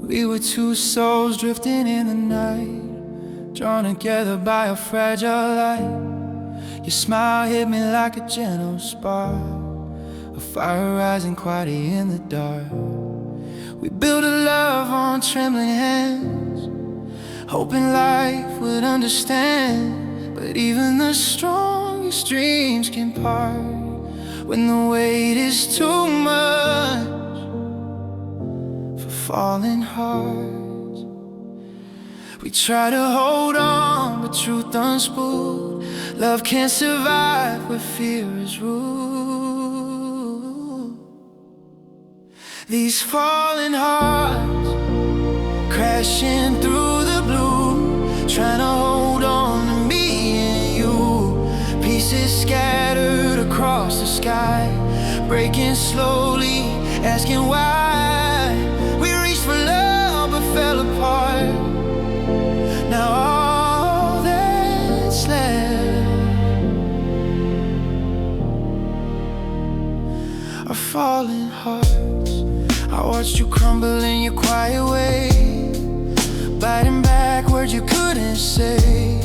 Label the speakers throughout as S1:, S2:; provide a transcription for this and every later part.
S1: We were two souls drifting in the night, drawn together by a fragile light. Your smile hit me like a gentle spark, a fire rising quietly in the dark. We built a love on trembling hands, hoping life would understand. But even the strongest dreams can part when the weight is too much for falling hearts. We try to hold on, but truth unspooled, love can't survive where fear is ruled. These falling hearts crashing through the blue, trying to hold on to me and you. Pieces scattered across the sky, breaking slowly, asking why. We reached for love but fell apart. Now all that's left are falling hearts. I watched you crumble in your quiet way, biting back words you couldn't say.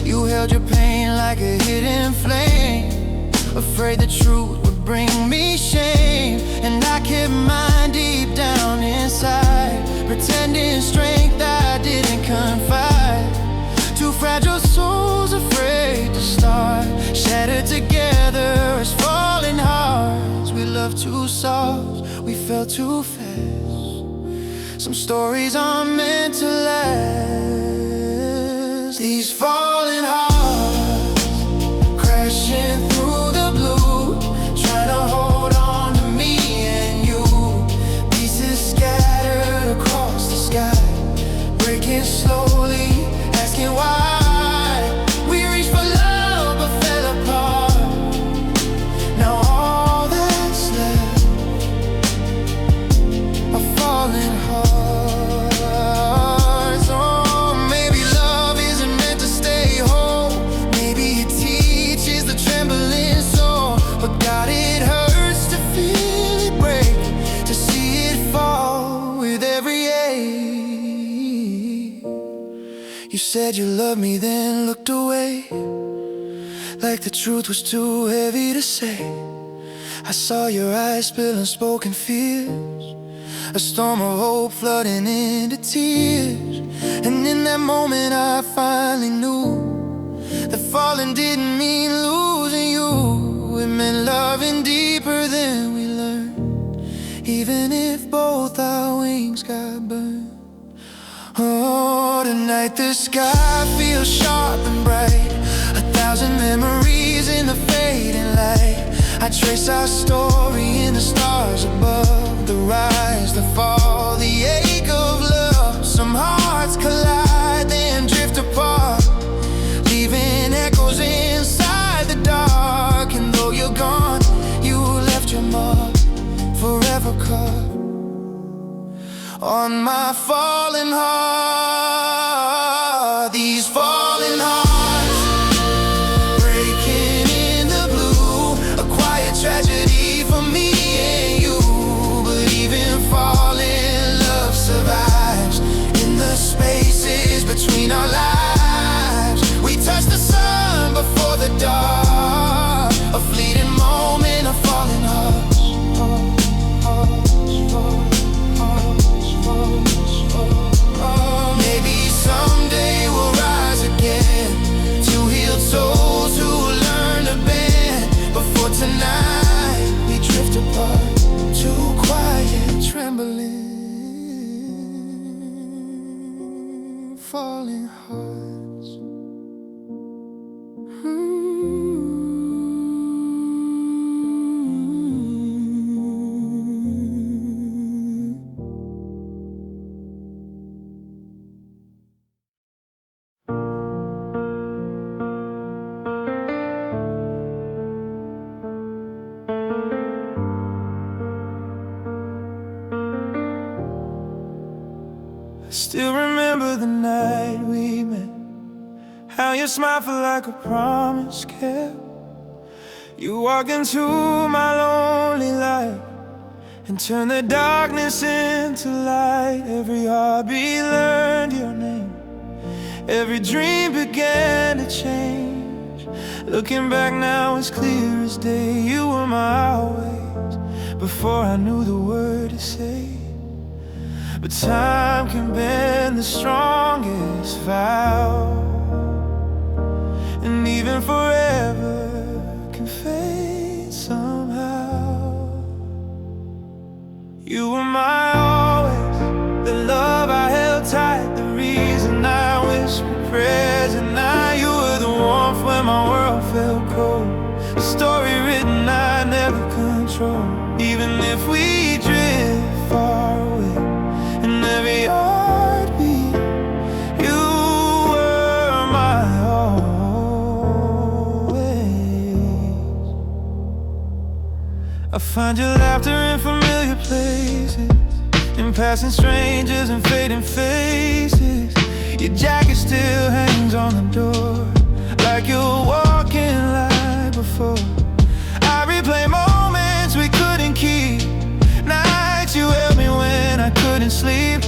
S1: You held your pain like a hidden flame, afraid the truth would bring me shame. And I kept mine deep down inside, pretending strength I didn't confide. Two fragile souls afraid to start, shattered together as falling hearts. We loved too soft, we fell too fast. Some stories aren't meant to last. These falling hearts crashing through the blue, trying to hold on to me and you. Pieces scattered across the sky, breaking slowly, asking why. We reached for love but fell apart. Now all that's left are falling hearts. Oh, maybe love isn't meant to stay whole. Maybe it teaches the trembling soul. But God, it hurts to feel it break, to see it fall with every ache. You said you loved me, then looked away, like the truth was too heavy to say. I saw your eyes spill unspoken fears, a storm of hope flooding into tears. And in that moment I finally knew that falling didn't mean losing you. It meant loving deeper than we learned, even if both our wings got burned. Oh, tonight the sky feels sharp and bright, 1,000 memories in the fading light. I trace our story in the stars above, the rise, the fall, the ache of love. Some hearts collide, then drift apart, leaving echoes inside the dark. And though you're gone, you left your mark, forever cut on my falling heart. These falling hearts breaking in the blue, a quiet tragedy for me and you. But even falling, love survives in the spaces between our lives. We touch the sun before the dark, a fleeting moment of falling hearts. Maybe someday we'll rise again, two healed souls who learn to bend. Before tonight we drift apart, too quiet, trembling, falling hearts. I still remember the night we met, how your smile felt like a promise kept. You walked into my lonely life, and turn the darkness into light. Every heartbeat learned your name, every dream began to change. Looking back now, it's clear as day. You were my always, before I knew the word to say. But time can bend the strongest vow, and even forever can fade somehow. You were my always, the love I held tight, the reason I whispered prayers at night. You were the warmth when my world felt cold, a story written I never controlled. Even if we drift far away, in every heartbeat, you were my always. I find your laughter in familiar places, in passing strangers and fading faces. Your jacket still hangs on the door, like you were walking like before. I replay moments we couldn't keep, nights you held me when I couldn't sleep.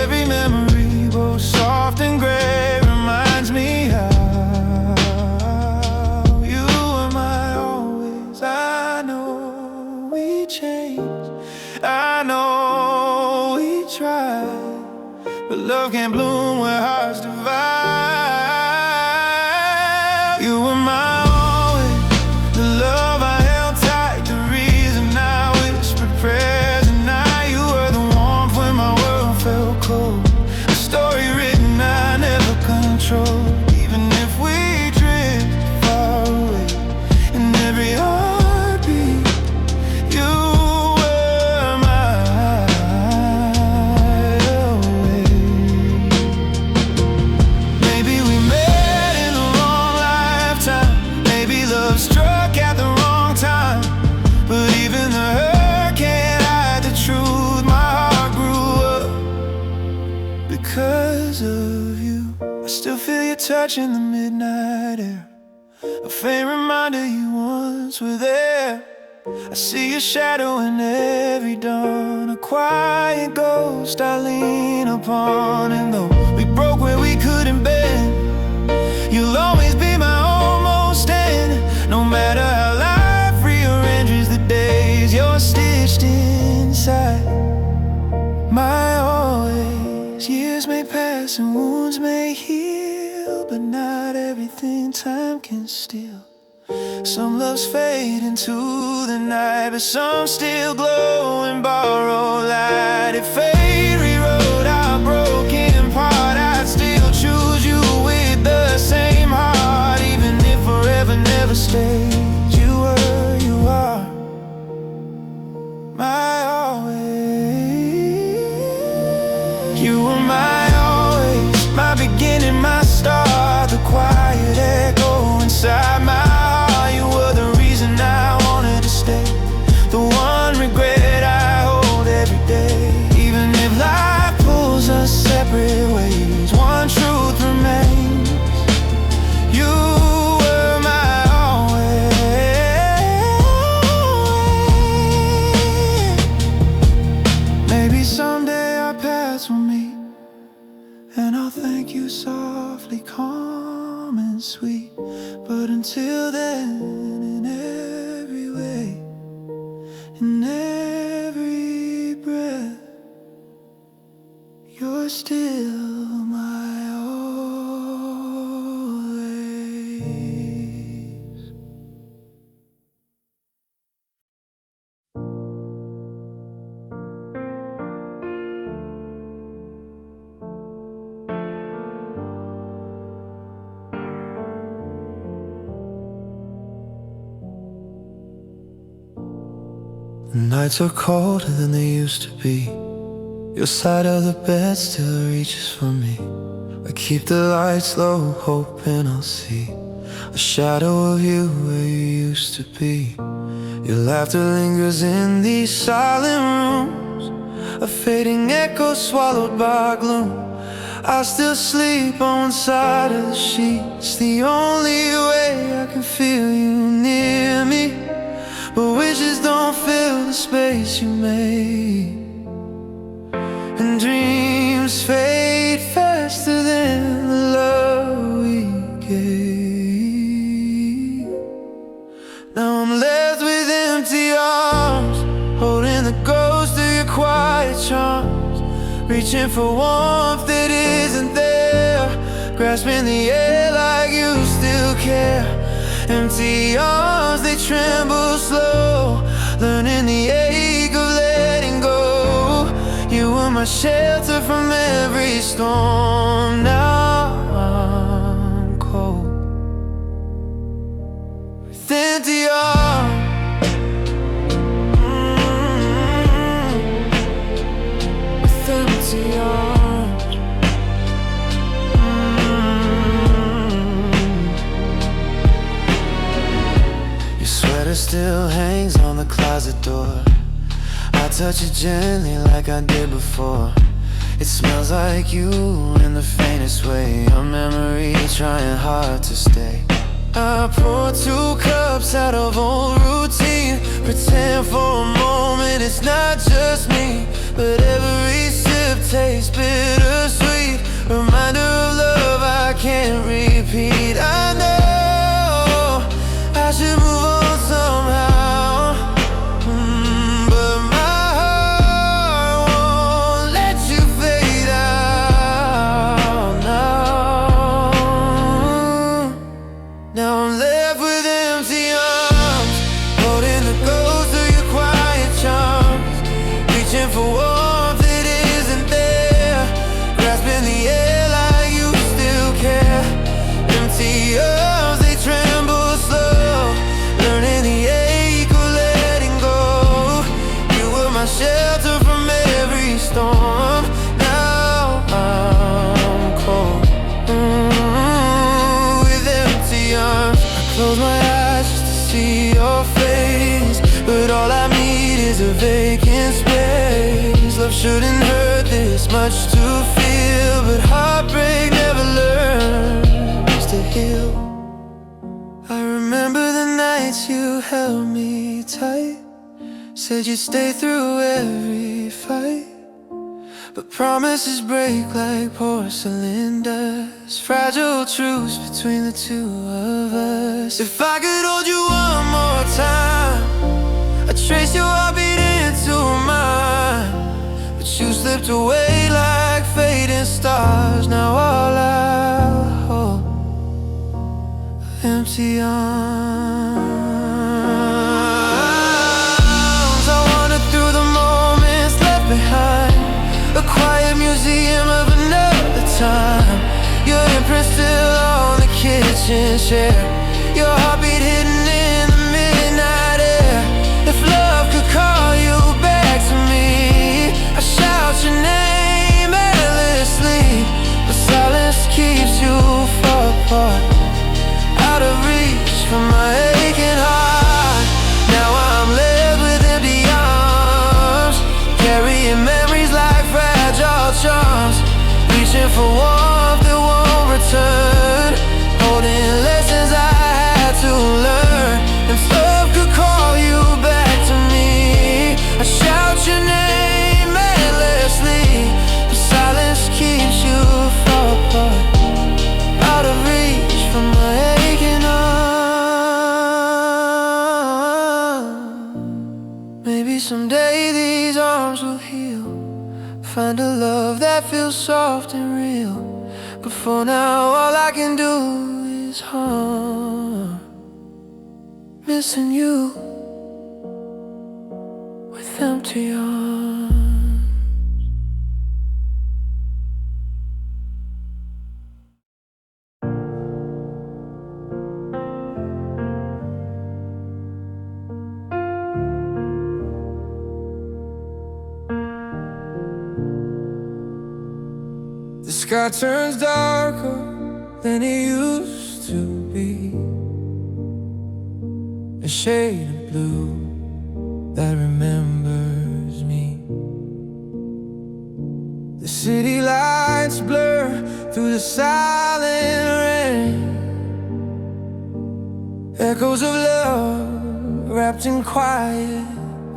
S1: Every memory, both soft and gray, reminds me how you were my always. I know we changed, I know we tried, but love can't bloom where hearts divide. You were my always, the love I held tight, the reason I whispered prayers at night. You were the warmth when my world felt cold, a story written I never controlled. Even if we drift far away, in every heartbeat, you were my always. Maybe we met in the wrong lifetime, maybe love struck at the wrong time, but even the hurt can't hide the truth. My heart grew up because of you. I still feel your touch in the midnight air, a faint reminder you once were there. I see your shadow in every dawn, a quiet ghost I lean upon. And though we broke where we couldn't bend, you'll always be my almost end. No matter how life rearranges the days, you're stitched inside my always. Years may pass and wounds may heal, but not everything time can steal. Some loves fade into the night, but some still glow and borrow light. If fate rewrote our broken part, I'd still choose you with the same heart. Even if forever never stays, you were, you are my always. You were my always, my beginning, my start, the quiet echo inside my heart. You were the reason I wanted to stay, the one regret I hold every day. Even if life pulls us separate ways, one truth remains. You were my always. Maybe someday our paths will meet, and I'll thank you softly, calm and sweet. But until then, in every way, in every breath, you're still my always. The nights are colder than they used to be. Your side of the bed still reaches for me. I keep the lights low, hoping I'll see a shadow of you where you used to be. Your laughter lingers in these silent rooms, a fading echo swallowed by gloom. I still sleep on one side of the sheets, the only way I can feel you near me. But with wishes don't fill the space you made, and dreams fade faster than the love we gave. Now I'm left with empty arms, holding the ghost of your quiet charms, reaching for warmth that isn't there, grasping the air like you still care. Empty arms, they tremble slow, learning the ache of letting go. You were my shelter from every storm. Now I'm cold with empty arms. With empty arms. Your sweater still hangs on the closet door. I touch it gently like I did before. It smells like you in the faintest way, a memory trying hard to stay. I pour 2 cups out of old routine, pretend for a moment it's not just me, but every sip tastes bittersweet, reminder of love I can't repeat. I know I should move on somehow, but my heart won't let you fade out now. Now I'm left with empty arms, holding the ghost of your quiet charms, reaching for warmth that isn't there, grasping the air like you still care. Empty arms, they tremble slow, learning the ache of letting go. You were my shelter from every storm. Now I'm cold, with empty arms. I close my eyes just to see your face, but all I need is a vacant space. Love shouldn't hurt this much to feel, but heartbreak never learns to heal. I remember the nights you held me tight, said you'd stay through every fight, but promises break like porcelain dust, fragile truths between the two of us. If I could hold you one more time, I'd trace your heartbeat into mine, but you slipped away like fading stars. Now all I hold, empty arms. I wander through the moments left behind, a quiet museum of another time. Your imprint still on the kitchen chair, your heartbeat hidden in the midnight air. If love could call you back to me, I shout your name endlessly, but silence keeps you far apart, out of reach from my aching heart. Now I'm left with empty arms, carrying memories like fragile charms, reaching for warmth that won't return, holding lessons I had to learn. If love could call you back to me, I shout your name endlessly, but silence keeps you far apart, out of reach from my aching arms. Maybe someday these arms will heal, find a love that feels soft and real, but for now all I can do is harm, missing you with empty arms. The sky turns darker than it used to be, a shade of blue that remembers me. The city lights blur through the silent rain, echoes of love wrapped in quiet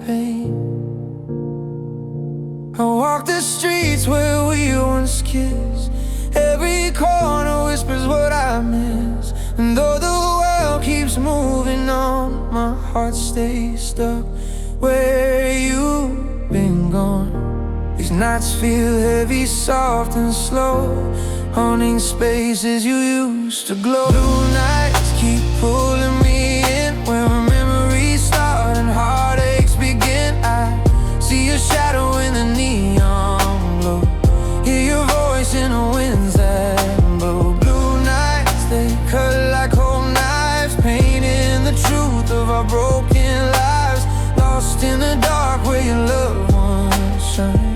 S1: pain. I walk the streets where we once kissed. Every corner whispers what I miss. And though the world keeps moving on, my heart stays stuck where you've been gone. These nights feel heavy, soft and slow, haunting spaces you used to glow. Blue nights keep pulling me in, where memories start and heartaches begin. I see your shadow in the neon glow, hear your voice in the winds that blow. Blue nights, they cut like cold knives, painting the truth of our broken lives. Lost in the dark where your loved ones shine,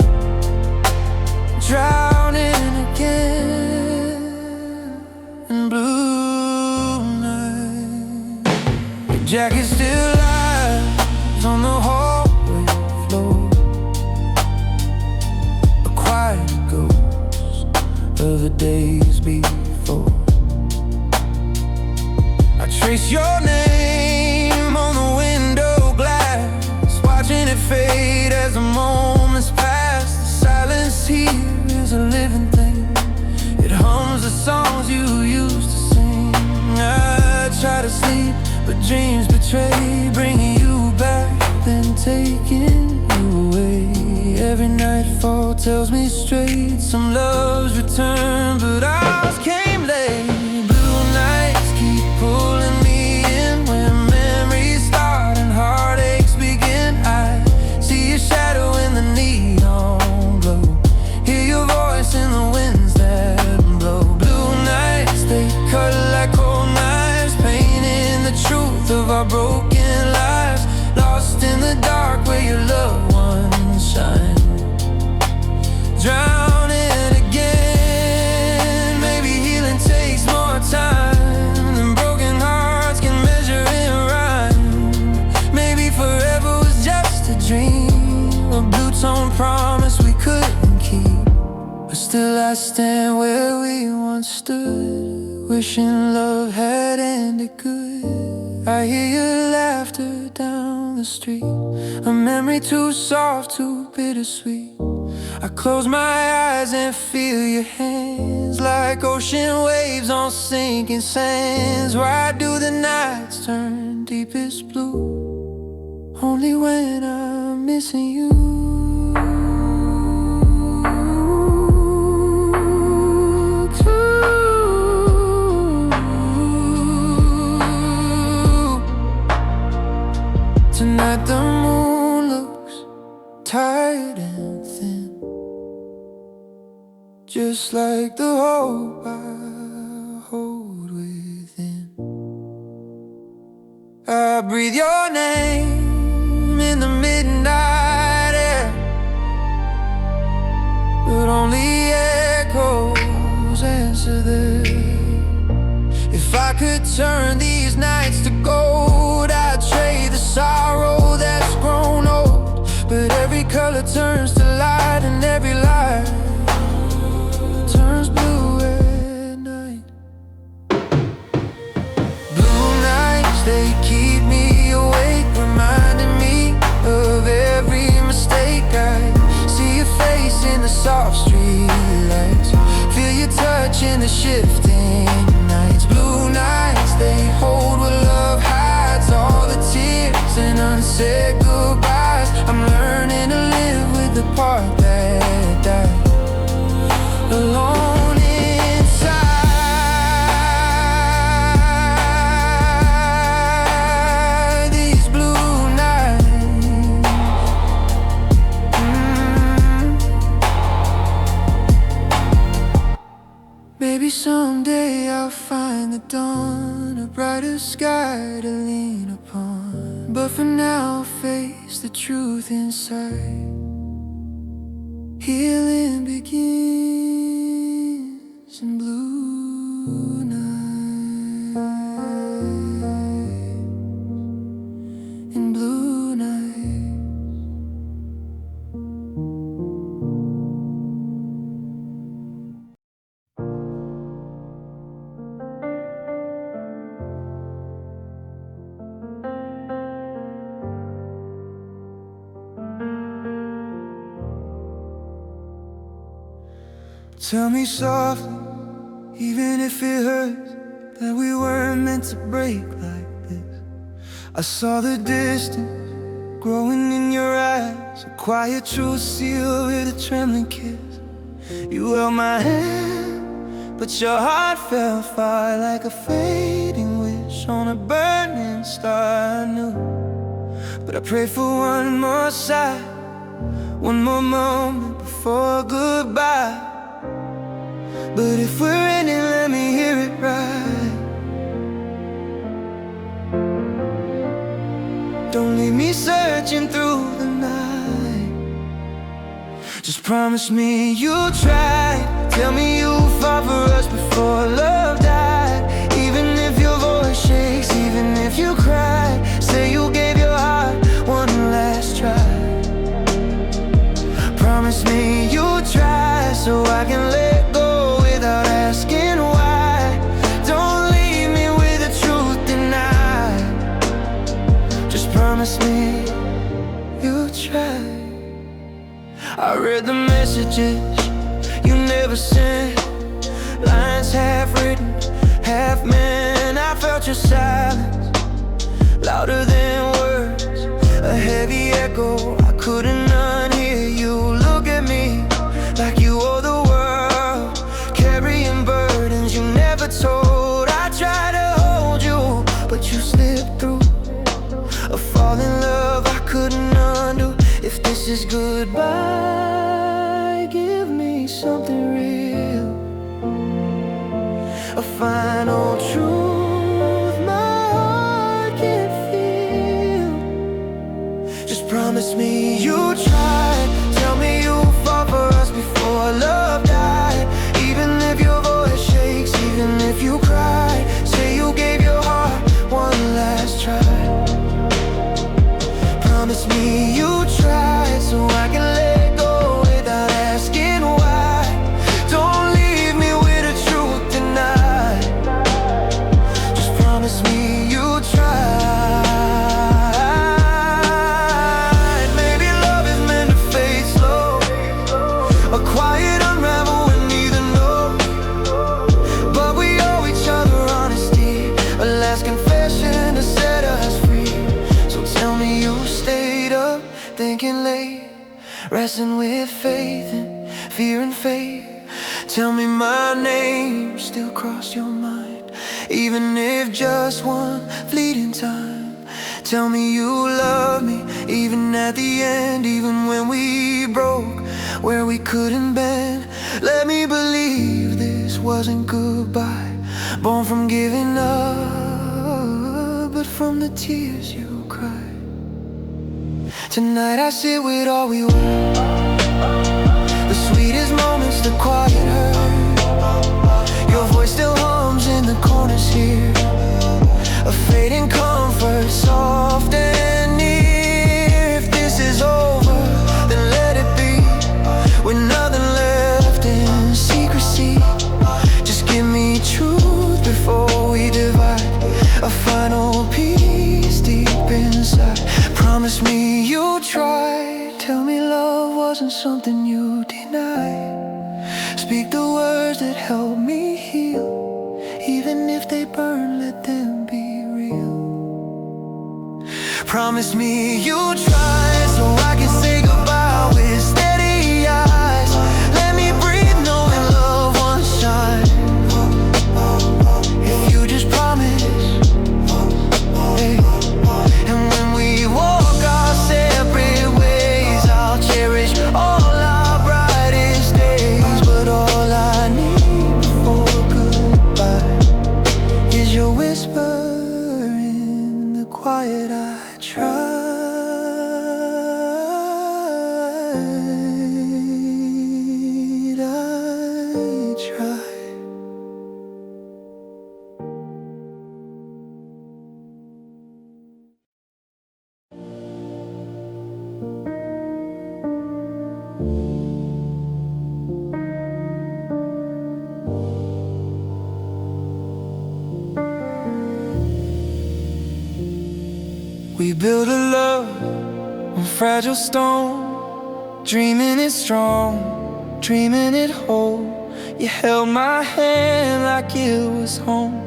S1: drowning again in blue night. Your jacket still lies on the hallway floor, a quiet ghost of the days before. I trace your name on the window glass, watching it fade as the moments pass. The silence here is a living thing, it hums the songs you used to sing. I try to sleep, but dreams betray, bringing you back, then taking you away. Every nightfall tells me straight, some loves return, but ours came late. Blue nights keep pulling me in, where memories start and heartaches begin. I see your shadow in the neon glow, hear your voice in the winds that blow. Blue nights, they cut like cold knives, painting the truth of our broken lives. Lost in the dark where your loved ones shine, drowning again. Maybe healing takes more time than broken hearts can measure in rhyme. Maybe forever was just a dream, a blue-tone promise we couldn't keep. But still I stand where we once stood, wishing love had ended good. I hear your laughter down the street, a memory too soft, too bittersweet. I close my eyes and feel your hands, like ocean waves on sinking sands. Why do the nights turn deepest blue? Only when I'm missing you. Tonight the moon looks tired and thin, just like the hope I hold within. I breathe your name in the midnight air, but only echoes answer there. If I could turn these nights to gold, I'd trade the sorrow that's grown old. But every color turns to light, and every light turns blue at night. Blue nights, they keep me awake, reminding me of every mistake. I see your face in the soft streetlights, feel your touch in the shifting nights. Blue nights, they hold what love hides, all the tears and unsaid goodbyes. I'm learning to live with the part that died, alone inside these blue nights. Maybe someday I'll find the dawn, a brighter sky to lean upon. But for now I'll face the truth inside. Healing begins in blue night, in blue night. Tell me softly, even if it hurts, that we weren't meant to break like this. I saw the distance growing in your eyes, a quiet truth sealed with a trembling kiss. You held my hand, but your heart fell far, like a fading wish on a burning star. I knew, but I prayed for one more sigh, one more moment before goodbye. But if we're ending, let me hear it right. Don't leave me searching through the night. Just promise me you'll try. Tell me you'll fall for us before love died. Even if your voice shakes, even if you cry, say you gave your heart one last try. Promise me you'll try, so I can let go without asking why. Don't leave me with the truth denied. Just promise me you'll try. I read the messages you never sent, lines half written, half meant. I felt your silence, louder than words, a heavy echo I couldn't unhear. You look at me like you owe the world, carrying burdens you never told. I tried to hold you, but you slipped through. A fall in love I couldn't undo. If this is goodbye, give me something real, a final truth my heart can feel. Just promise me you'll try. Tell me you'll fall for us before love died. Even if your voice shakes, even if you cry, say you gave your heart one last try. Promise me you'll try, so I can let go without asking why. Don't leave me with the truth denied. Just promise me you'll try. Maybe love is meant to fade slow, a quiet unravel when neither know. But we owe each other honesty, a last confession to set us free. So tell me you stayed up thinking late, wrestling with faith and fear and fate. Tell me my name still crossed your mind, even if just one fleeting time. Tell me you love me, even at the end, even when we broke where we couldn't bend. Let me believe this wasn't goodbye, born from giving up, but from the tears you cried. Tonight I sit with all we were, the sweetest moments, the quiet hurt. Your voice still hums in the corners here, a fading comfort, soft and near. If this is over, then let it be, with nothing left in secrecy. Just give me truth before we divide, a final peace deep inside. Promise me you'll try. Tell me love wasn't something you denied. Speak the words that help me heal, even if they burn, let them be real. Promise me you'll try, so I can say goodbye with steady eyes. Let me breathe knowing love won't shine. If you just promise, hey. And when we walk our separate ways, I'll cherish all our brightest days. But all I need before goodbye is your whisper in the quiet. I tried. We build a love on fragile stone, dreaming it strong, dreaming it whole. You held my hand like it was home,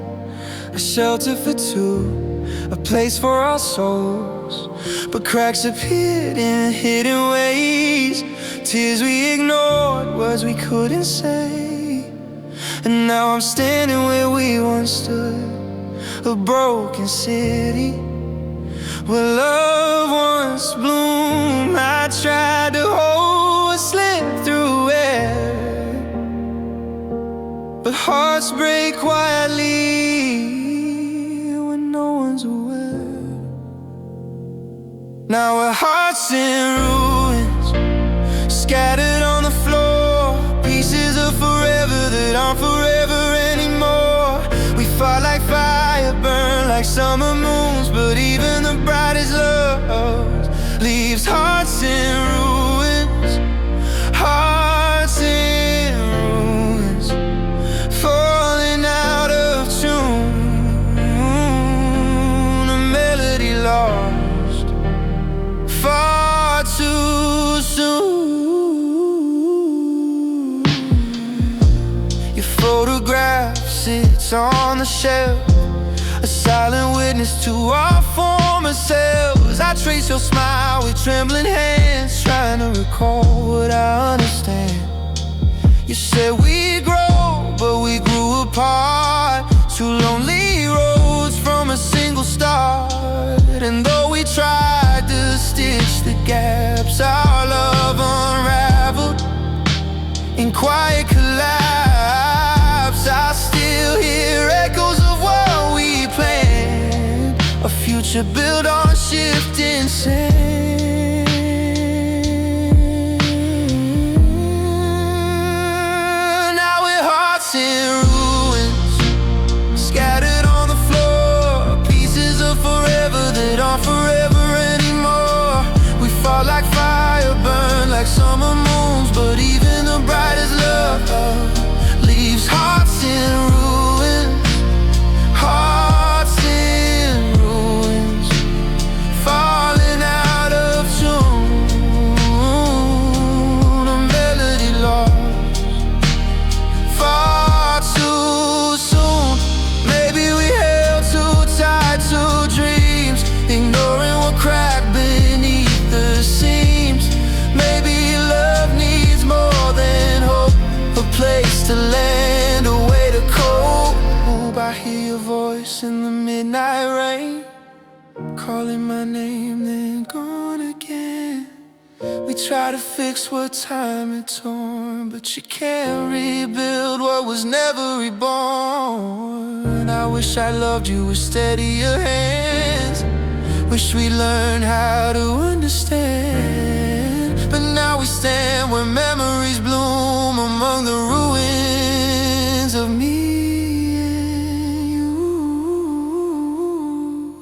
S1: a shelter for two, a place for our souls. But cracks appeared in hidden ways, tears we ignored, words we couldn't say. And now I'm standing where we once stood, a broken city where love once bloomed. I tried to hold, slip through air, but hearts break quietly when no one's aware. Now our hearts in ruins, scattered on the floor, pieces of forever that aren't forever anymore. We fought like fire, burned like summer moons, but even the brightest love leaves hearts in ruins, hearts in ruins, falling out of tune, a melody lost far too soon. Your photograph sits on the shelf, a silent witness to our former selves. I trace your smile with trembling hands, trying to recall what I understand. You said we'd grow, but we grew apart, two lonely roads from a single start. And though we tried to stitch the gaps, our love unraveled in quiet collapse. I still hear echoes of what we planned, a future built on shifting sand. Now we're hearts in ruins, scattered on the floor, pieces of forever that aren't forever anymore. We fought like fire, burned like summer moons, but even the brightest love leaves hearts in ruins, hearts in ruins, falling out of tune, a melody lost far too soon. Maybe we held too tight to dreams, ignoring what cracked beneath the seams. Maybe love needs more than hope, a place to land, a way to cope. I hear your voice in the midnight rain, calling my name, then gone again. We try to fix what time had torn, but you can't rebuild what was never reborn. I wish I loved you with steadier hands, wish we learned how to understand. But now we stand where memories bloom among the ruins of me and you.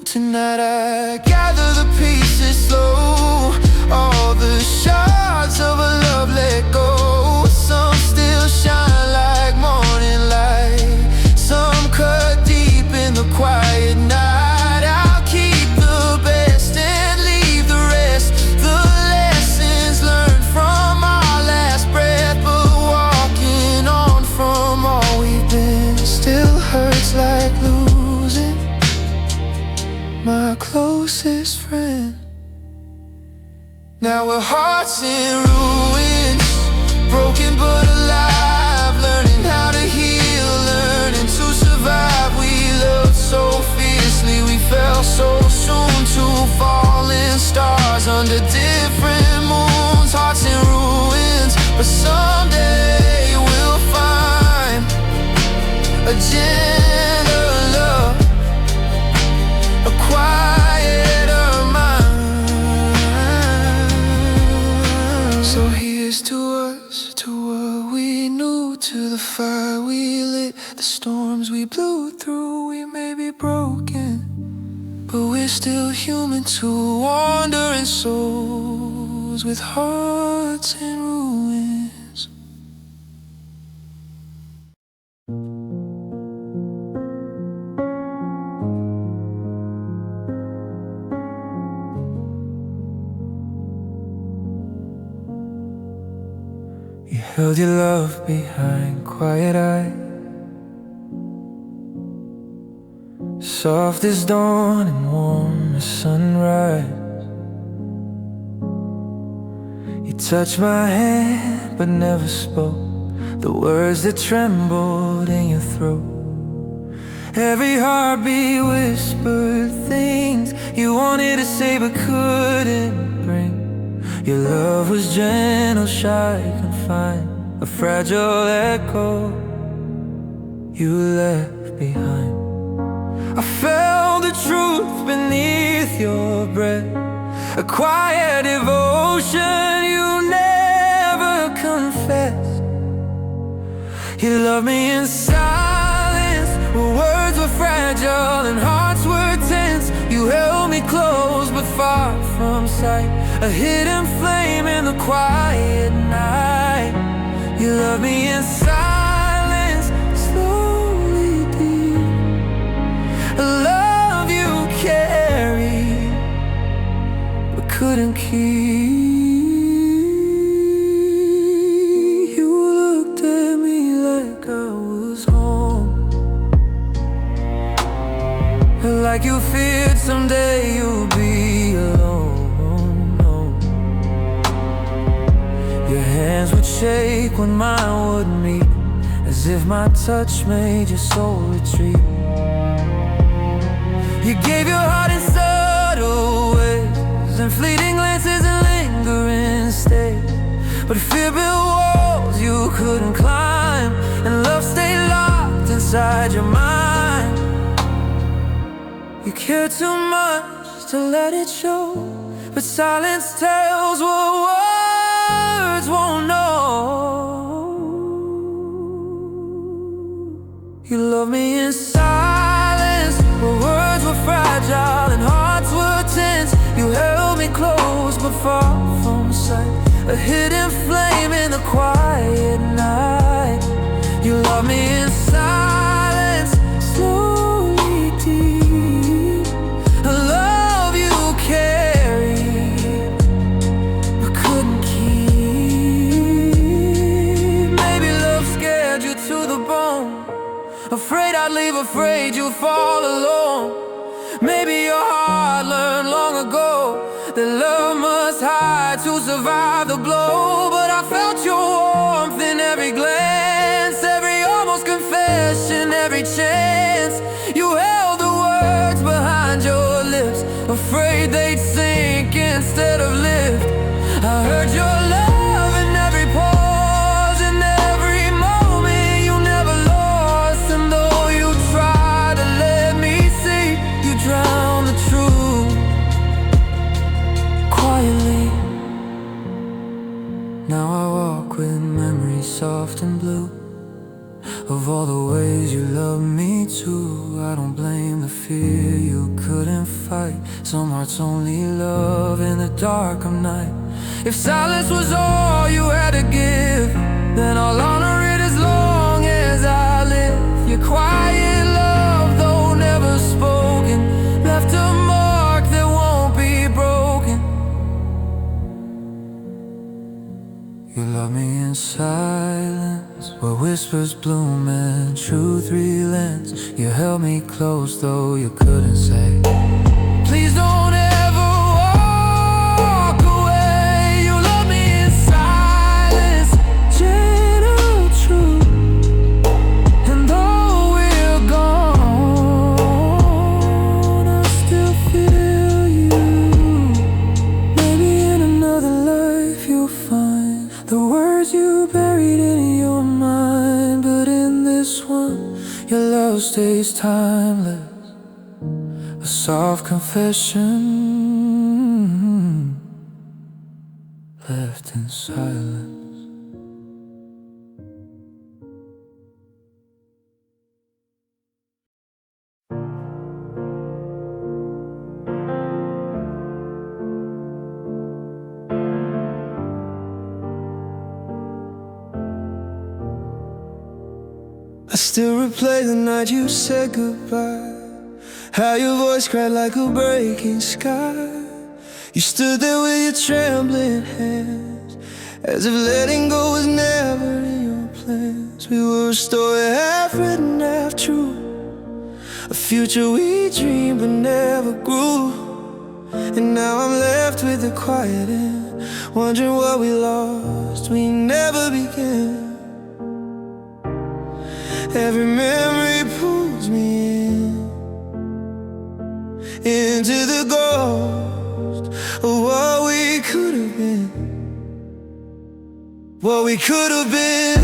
S1: Tonight I gather the pieces slow, all the shards of a love let go. Some still shine like morning light, some cut deep in the quiet night. I'll keep the best and leave the rest, the lessons learned from our last breath. But walking on from all we've been still hurts like losing my closest friend. Now we're hearts in ruins, broken but alive, learning how to heal, learning to survive. We loved so fiercely, we fell so soon, two falling stars under different moons. Hearts in ruins, but someday we'll find a gentle love, a quieter mind. So here's to us, to what we knew, to the fire we lit, the storms we blew through. We may be broken, but we're still human, two wandering souls with hearts in ruins. held your love behind quiet eyes, soft as dawn and warm as sunrise. You touched my hand but never spoke the words that trembled in your throat. Every heartbeat whispered things you wanted to say but couldn't bring. Your love was gentle, shy, confined, a fragile echo you left behind. I felt the truth beneath your breath, a quiet devotion you never confessed. You loved me in silence, where words were fragile and hearts were tense. You held me close but far from sight, a hidden flame in the quiet night. You loved me in silence, slowly deep, a love you carried but couldn't keep. You looked at me like I was home, like you feared someday you'll be alone. Your hands would shake when mine would meet, as if my touch made your soul retreat. You gave your heart in subtle ways, and fleeting glances and lingering stays. But fear built walls you couldn't climb, and love stayed locked inside your mind. You care too much to let it show, but silence tells what words won't know. You love me in silence, where words were fragile and hearts were tense. You held me close but far from sight, a hidden flame in the quiet night. You love me in silence, slowly deep, a love you carried but couldn't keep. Maybe love scared you to the bone, afraid I'd leave, afraid you'd fall alone. Maybe your heart learned long ago that love must hide to survive the blow. But I felt your warmth in every glance, every almost confession, every chance. You held the words behind your lips, afraid they'd sink instead of lift. I heard your love in every pause, in every moment you never lost. And though you tried to let me see, you drowned the truth quietly. Now I walk with memories soft and blue, of all the ways you loved me too. I don't blame the fear you couldn't fight. Some hearts only love in the dark of night. If silence was all you had to give, then I'll honor it as long as I live. Your quiet love, though never spoken, left a mark that won't be broken. You love me in silence, where whispers bloom and truth relents. You held me close though you couldn't say, please don't ever walk away. You love me in silence, gentle truth. And though we're gone, I still feel you. Maybe in another life you'll find the words you buried in your mind, but in this one, your love stays timeless, a soft confession left in silence. I still replay the night you said goodbye, how your voice cried like a breaking sky. You stood there with your trembling hands, as if letting go was never in your plans. We were a story half written, half true, a future we dreamed but never grew. And now I'm left with the quiet end, wondering what we lost, we never began. Every memory pulls me into the ghost of what we could have been. What we could have been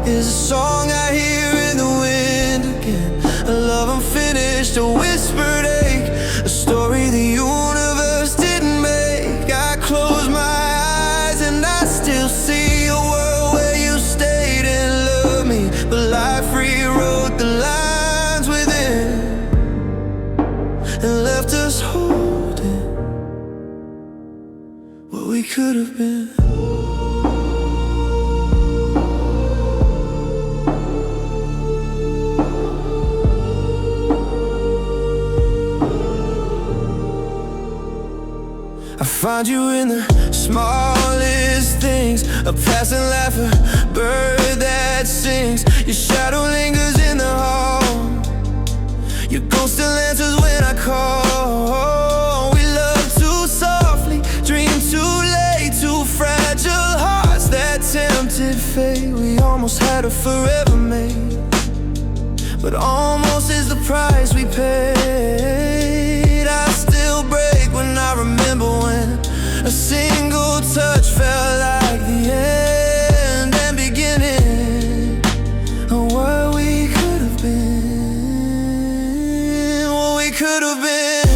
S1: is a song I hear in the wind again, a love unfinished, a whispered ache, a story the universe didn't make. I close my eyes and I still see a world where you stayed and loved me, but life rewrote the lines within and left us holding what we could have been. I find you in the smallest things, a passing laugh, a bird that sings. Your shadow lingers in the hall, your ghost still answers when I call. We love too softly, dream too late, two fragile hearts that tempted fate. We almost had a forever mate, but almost is the price we paid. I still break when I remember when a single touch felt like the end and beginning of what we could have been. What we could have been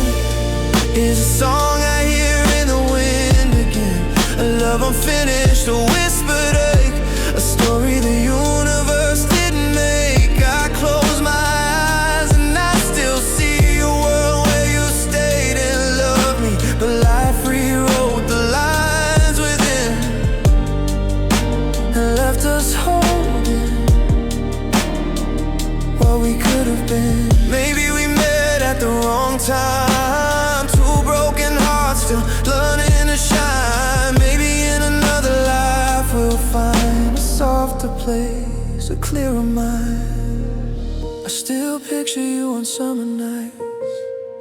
S1: is a song I hear in the wind again, a love unfinished, a whispered ache, a story the universe didn't make. I close my eyes and I still see a world where you stayed and loved me, but life rewrote the lines within and left us holding what we could have been. Maybe we met at the wrong time, two broken hearts still learning to shine. Maybe in another life we'll find a softer place, a clearer mind. I still picture you on summer nights,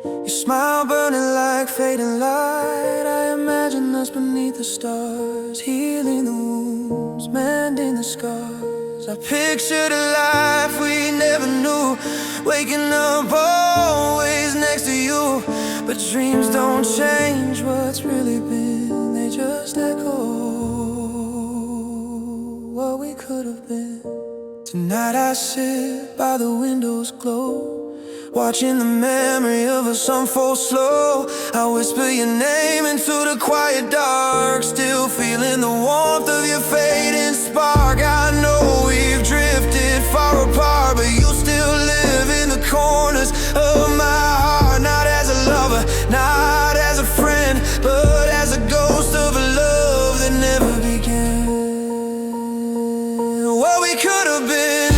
S1: your smile burning like fading light. I imagine us beneath the stars, healing the wounds, mending the scars. I pictured a life we never knew, waking up always next to you. But dreams don't change what's really been, they just echo what we could have been. Tonight I sit by the window's glow, watching the memory of us unfold slow. I whisper your name into the quiet dark, still feeling the warmth of your fading spark. I know we've drifted far apart, but you still live in the corners of my heart. Not as a lover, not as a friend, but as a ghost of a love that never began. What we could have been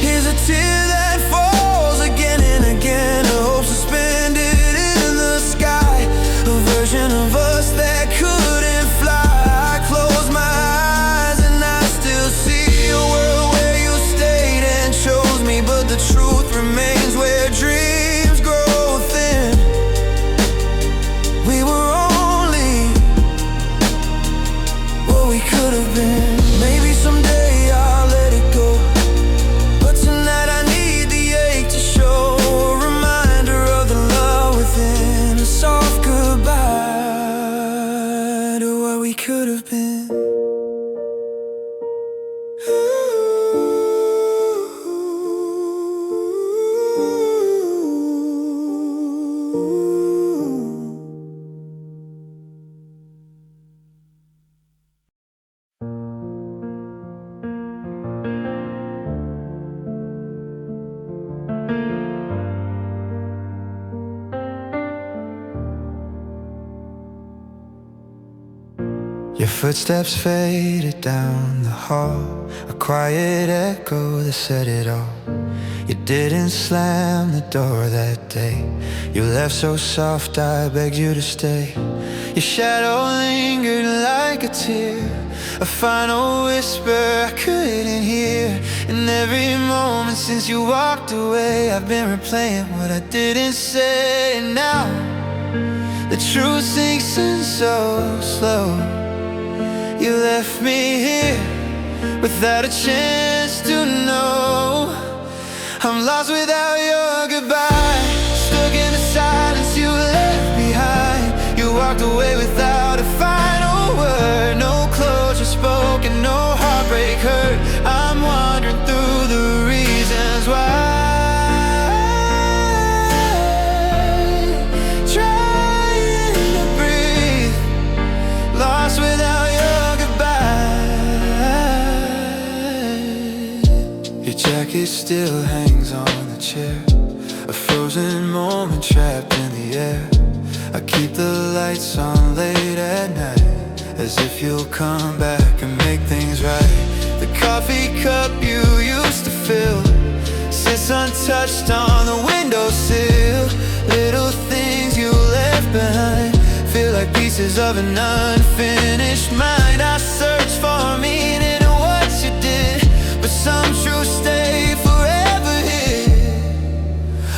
S1: is a tear that falls again and again, a hope suspended in the sky, a version of us that couldn't fly. I close my eyes and I still see a world where you stayed and chose me, but the truth remains where dreams grow thin. We were only what we could have been. Maybe someday I'll let it go, but tonight I need the ache to show, a reminder of the love within, a soft goodbye to what we could have been. Your footsteps faded down the hall, a quiet echo that said it all. You didn't slam the door that day, you left so soft I begged you to stay. Your shadow lingered like a tear, a final whisper I couldn't hear. In every moment since you walked away, I've been replaying what I didn't say. And now the truth sinks in so slow. You left me here without a chance to know. I'm lost without your goodbye, stuck in the silence you left behind. You walked away without a final word, no closure spoken, no heartbreak hurt. I'm wandering through the reasons why, trying to breathe, lost without your goodbye. Your jacket still hangs on the chair, a frozen moment trapped in the air. I keep the lights on late at night, as if you'll come back and make things right. The coffee cup you used to fill sits untouched on the windowsill. Little things you left behind feel like pieces of an unfinished mind. I search for meaning in what you did, but some truths stay forever here.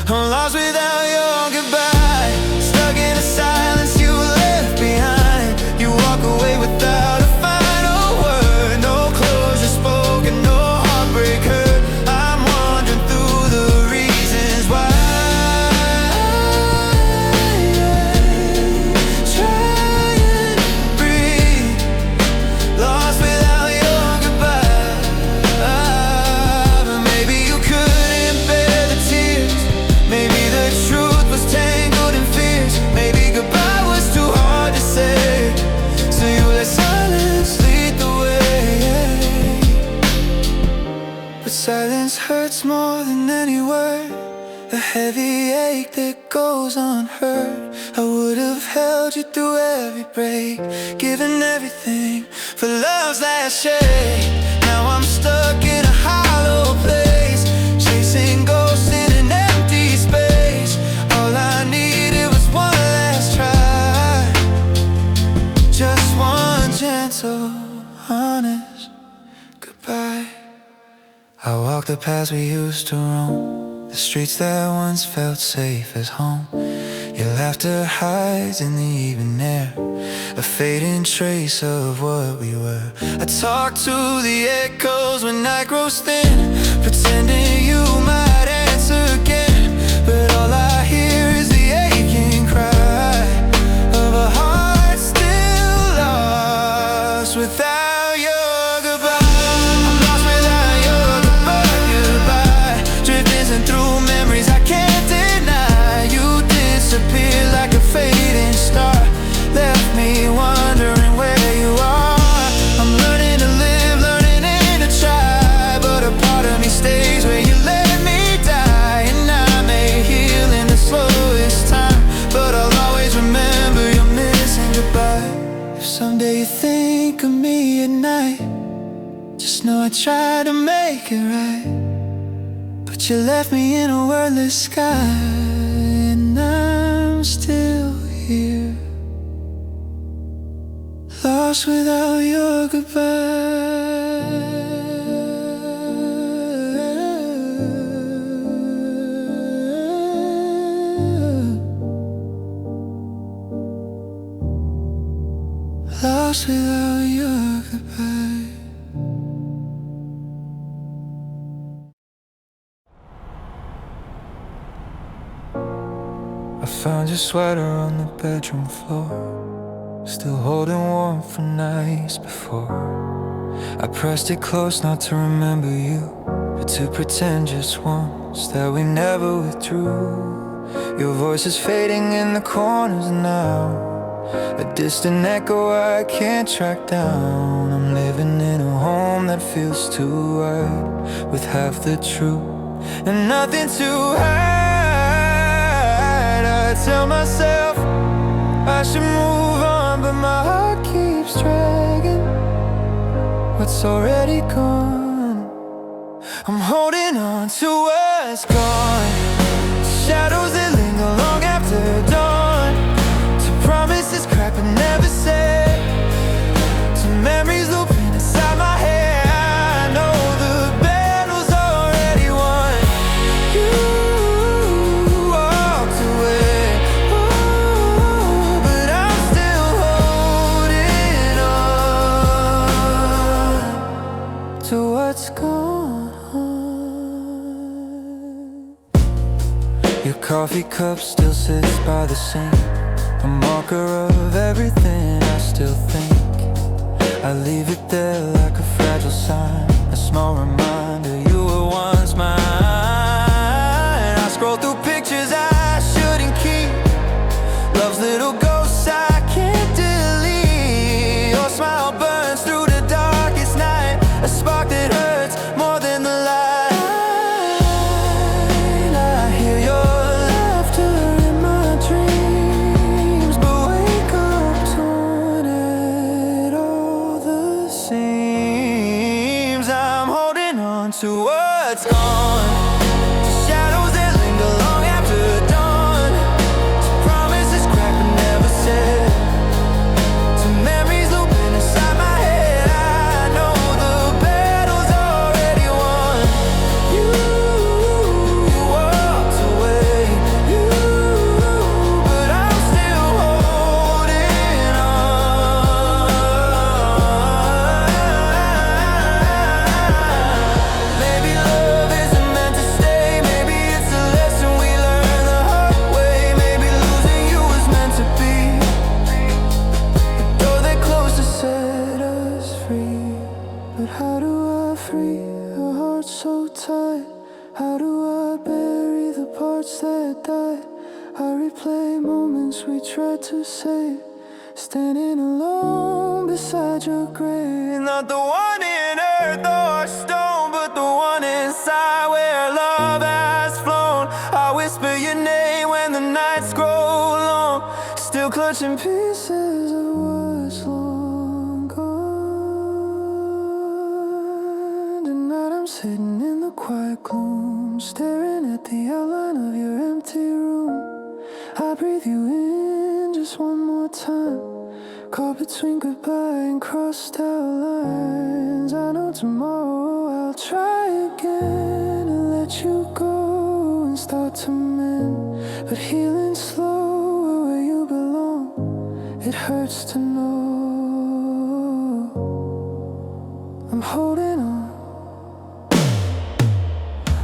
S1: I'm lost without your goodbye, stuck in the silence you left behind. You walk away without a final word, no closure spoken, no heartbreak hurt. I'm wandering through the reasons why, trying to breathe, lost without your goodbye. But maybe you couldn't bear the tears, maybe the truth was tangled in fears, maybe goodbye was too hard to say, so you let silence lead the way. But silence hurts more than any word, a heavy ache that goes unheard. I would have held you through every break, given everything for love's last shake. Now I'm stuck in a hollow place, chasing ghosts in an empty space. All I needed was one last try, just one gentle, honest goodbye. I walk the paths we used to roam, the streets that once felt safe as home. Your laughter hides in the evening air, a fading trace of what we were. I talk to the echoes when night grows thin, pretending you might answer again. But all I hear is the aching cry of a heart still lost without your goodbye. I'm lost without your goodbye, drifting through memories I can't deny. You disappeared like a fading star, left me wondering where you are. I'm learning to live, learning to try, but a part of me stays where you let me die. And I may heal in the slowest time, but I'll always remember your missing goodbye. If someday you think of me at night, just know I tried to make it right, but you left me in a wordless sky. And I'm still here, lost without your goodbye. Lost without your goodbye. I found your sweater on the bedroom floor, still holding warm from nights before. I pressed it close not to remember you, but to pretend just once that we never withdrew. Your voice is fading in the corners now, a distant echo I can't track down. I'm living in a home that feels too right, with half the truth and nothing to hide. I tell myself I should move on, but my heart keeps dragging what's already gone. I'm holding on to what's gone, shadows that linger long after dawn, to promises cracked but never what's gone. Your coffee cup still sits by the sink, a marker of everything I still think. I leave it there like a fragile sign, a small reminder you were once mine. I scroll through pictures I shouldn't keep, love's little ghosts I can't delete. Your smile burns through the darkest night, a spark that hurts more than the light. I hear your laughter in my dreams, but wake up torn at all the seams. I'm holding on to what's gone, to shadows that linger long after dawn, to promises cracked but never said, to memories looping inside my head. I know the battle's already won. You walked away, but I'm still holding on. Maybe love isn't meant to stay, maybe it's a lesson we learn the hard way. Maybe losing you was meant to be the door that closed to set us free. But how do I free a heart so tight? How do I bury the parts that died? I replay moments we tried to save, standing alone beside your grave. Not the one in earth or stone, but the one inside where love has flown. I whisper your name when the nights grow long, still clutching pieces of what's long gone. Tonight I'm sitting in the quiet gloom, staring at the outline of your empty room. I breathe you in just one more time, caught between goodbye and crossed out lines. I know tomorrow I'll try again and let you go and start to mend, but healing slow where you belong, it hurts to know. I'm holding on,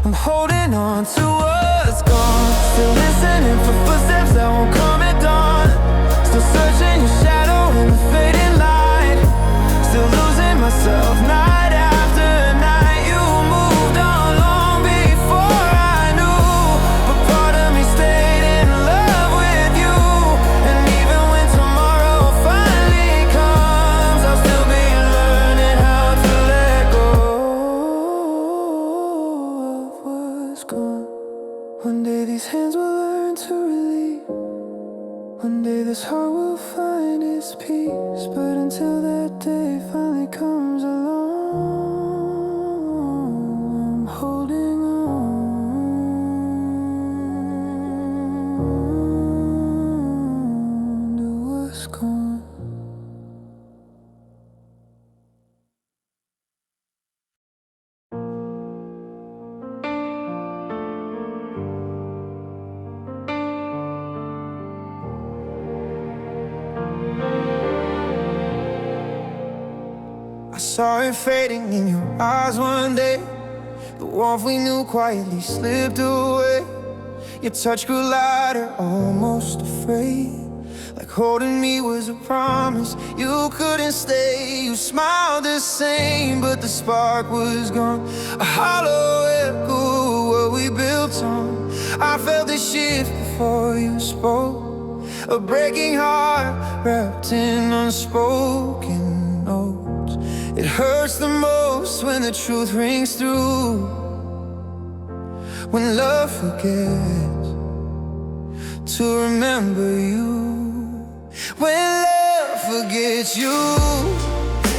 S1: I'm holding on to what's gone, still listening for footsteps that won't come at dawn, still searching your shadow in the fading light, still losing myself night after night. You moved on long before I knew, but part of me stayed in love with you. And even when tomorrow finally comes, I'll still be learning how to let go of what's gone. One day these hands will learn to release, one day this heart will find its peace. But until that day finally comes along, I'm holding on to what's gone. I saw it fading in your eyes one day, the warmth we knew quietly slipped away. Your touch grew lighter, almost afraid, like holding me was a promise you couldn't stay. You smiled the same, but the spark was gone, a hollow echo of what we built on. I felt the shift before you spoke, a breaking heart wrapped in unspoken notes. It hurts the most when the truth rings through, when love forgets to remember you. When love forgets you,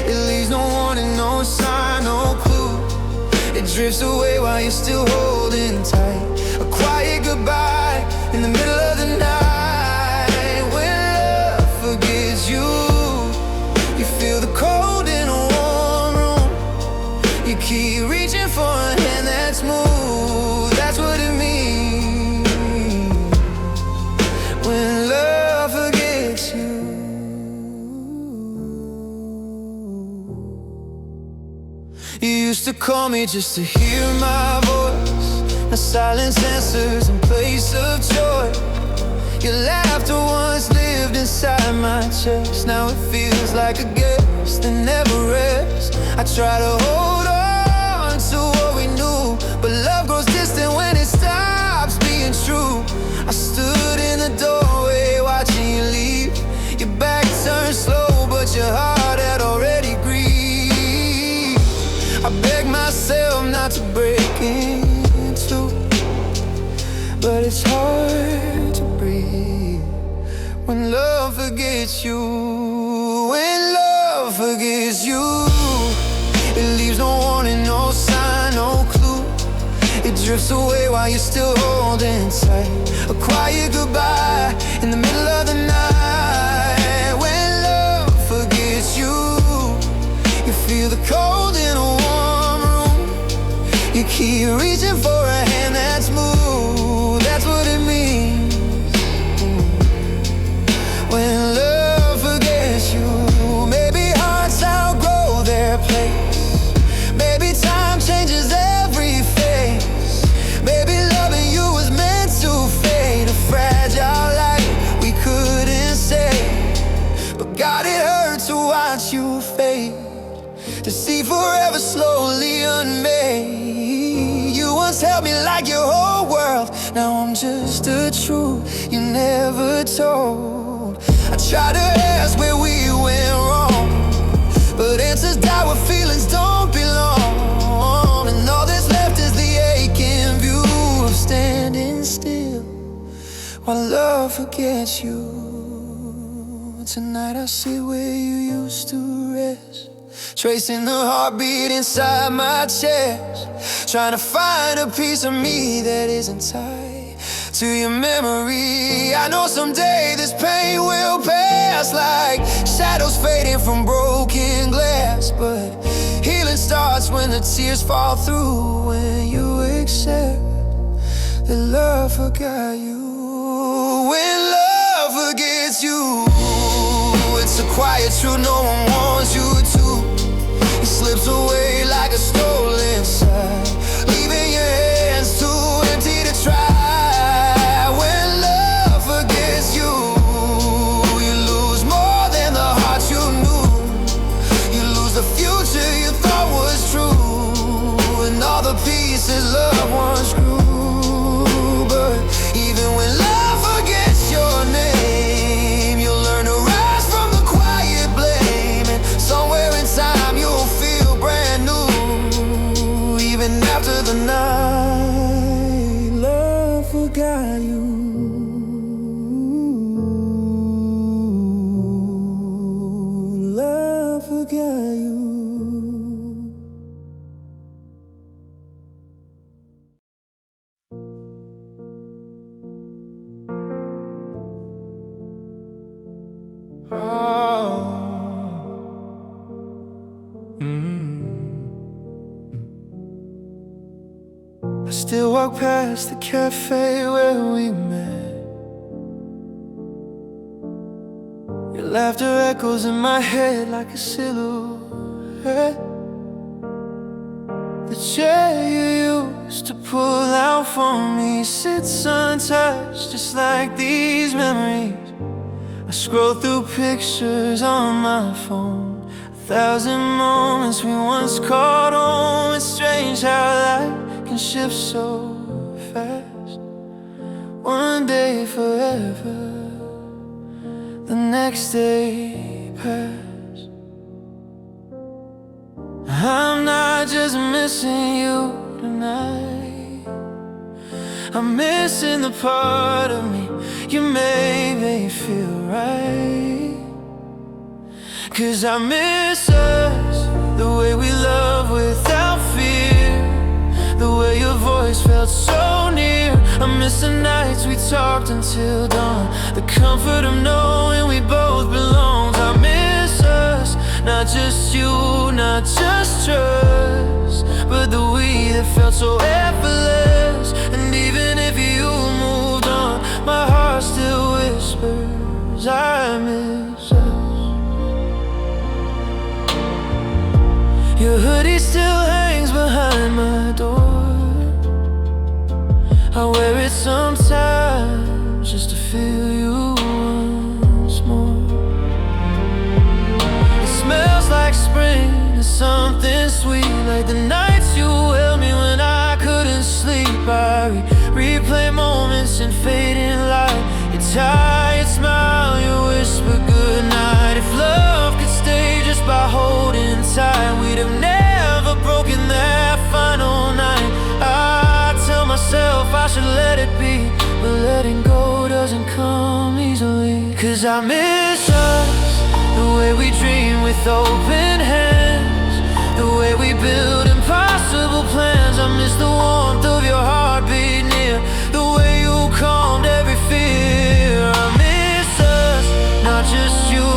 S1: it leaves no warning, no sign, no clue. It drifts away while you're still holding tight, a quiet goodbye in the middle of the night. When love forgets you, you feel the cold in a warm room. You keep reaching for a hand that's smooth. That's what it means when love forgets you. You used to call me just to hear my voice. Now silence answers in place of joy. Your laughter once lived inside my chest. Now it feels like a guest that never rests. I try to hold on to what we knew, but love grows distant when it stops being true. I stood in the doorway watching you leave. Your back turned slow, but your heart had already grieved. I begged myself not to break in two, but it's hard to breathe when love forgets you. When love forgets you, it leaves no warning, no sign, no clue. It drifts away while you're still holding tight. A quiet goodbye in the middle of the night. When love forgets you, you feel the cold in a warm room. You keep reaching for a hand that's smooth. That's what it means when love forgets you. Maybe hearts outgrow their place. Maybe time changes every phase. Maybe loving you was meant to fade. A fragile light we couldn't save. But God, it hurt to watch you fade, to see forever slowly unmade. You once held me like your whole world. Now I'm just a truth you never told. I try to ask where we went wrong, but answers die where feelings don't belong. And all that's left is the aching view of standing still while love forgets you. Tonight I see where you used to rest, tracing the heartbeat inside my chest, trying to find a piece of me that isn't tied to your memory. I know someday this pain will pass, like shadows fading from broken glass. But healing starts when the tears fall through, when you accept that love forgot you. When love forgets you, it's a quiet truth no one wants you to. It slips away like a stolen sigh, leaving your hands too empty to try. When love forgets you, you lose more than the heart you knew. You lose the future you thought was true, and all the pieces love once grew. But even when love forgets your name, you'll learn to rise from the quiet blame. And somewhere in time you'll feel brand new. Even after the night love forgot you, love forgot you. I still walk past the cafe where we met. Your laughter echoes in my head like a silhouette. The chair you used to pull out for me sits untouched, just like these memories. I scroll through pictures on my phone, 1,000 moments we once called home. It's strange how life can shift so fast. One day forever, the next day past. I'm not just missing you tonight, I'm missing the part of me you made me feel right. 'Cause I miss us, the way we love without fear, the way your voice felt so near. I miss the nights we talked until dawn, the comfort of knowing we both belonged. I miss us, not just you, not just trust, but the we that felt so effortless. And even if you moved on, my heart still whispers I miss us. Your hoodie still hangs behind it sometimes just to feel you once more. It smells like spring, there's something sweet, like the nights you held me when I couldn't sleep. I replay moments in fading light, your tired smile, your whisper goodnight. If love could stay just by holding tight, we'd have never broken that final night. I tell myself I should let it be, but letting go doesn't come easily. 'Cause I miss us, the way we dream with open hands, the way we build impossible plans. I miss the warmth of your heartbeat near, the way you calmed every fear. I miss us, not just you,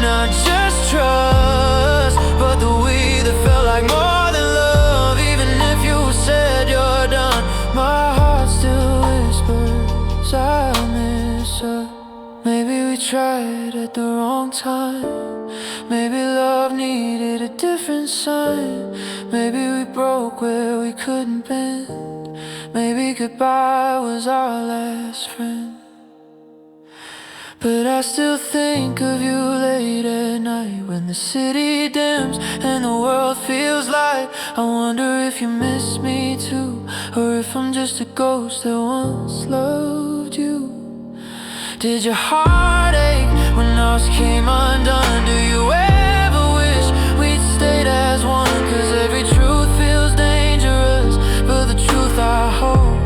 S1: not just trust, but the we that felt like more than love. Even if you said you're done, my heart still whispers I miss us. Maybe we tried at the wrong time, maybe love needed a different sign. Maybe we broke where we couldn't bend, maybe goodbye was our last friend. But I still think of you late at night, when the city dims and the world feels light. I wonder if you miss me too, or if I'm just a ghost that once loved you. Did your heart ache when ours came undone? Do you ever wish we'd stayed as one? 'Cause every truth feels dangerous, but the truth I hold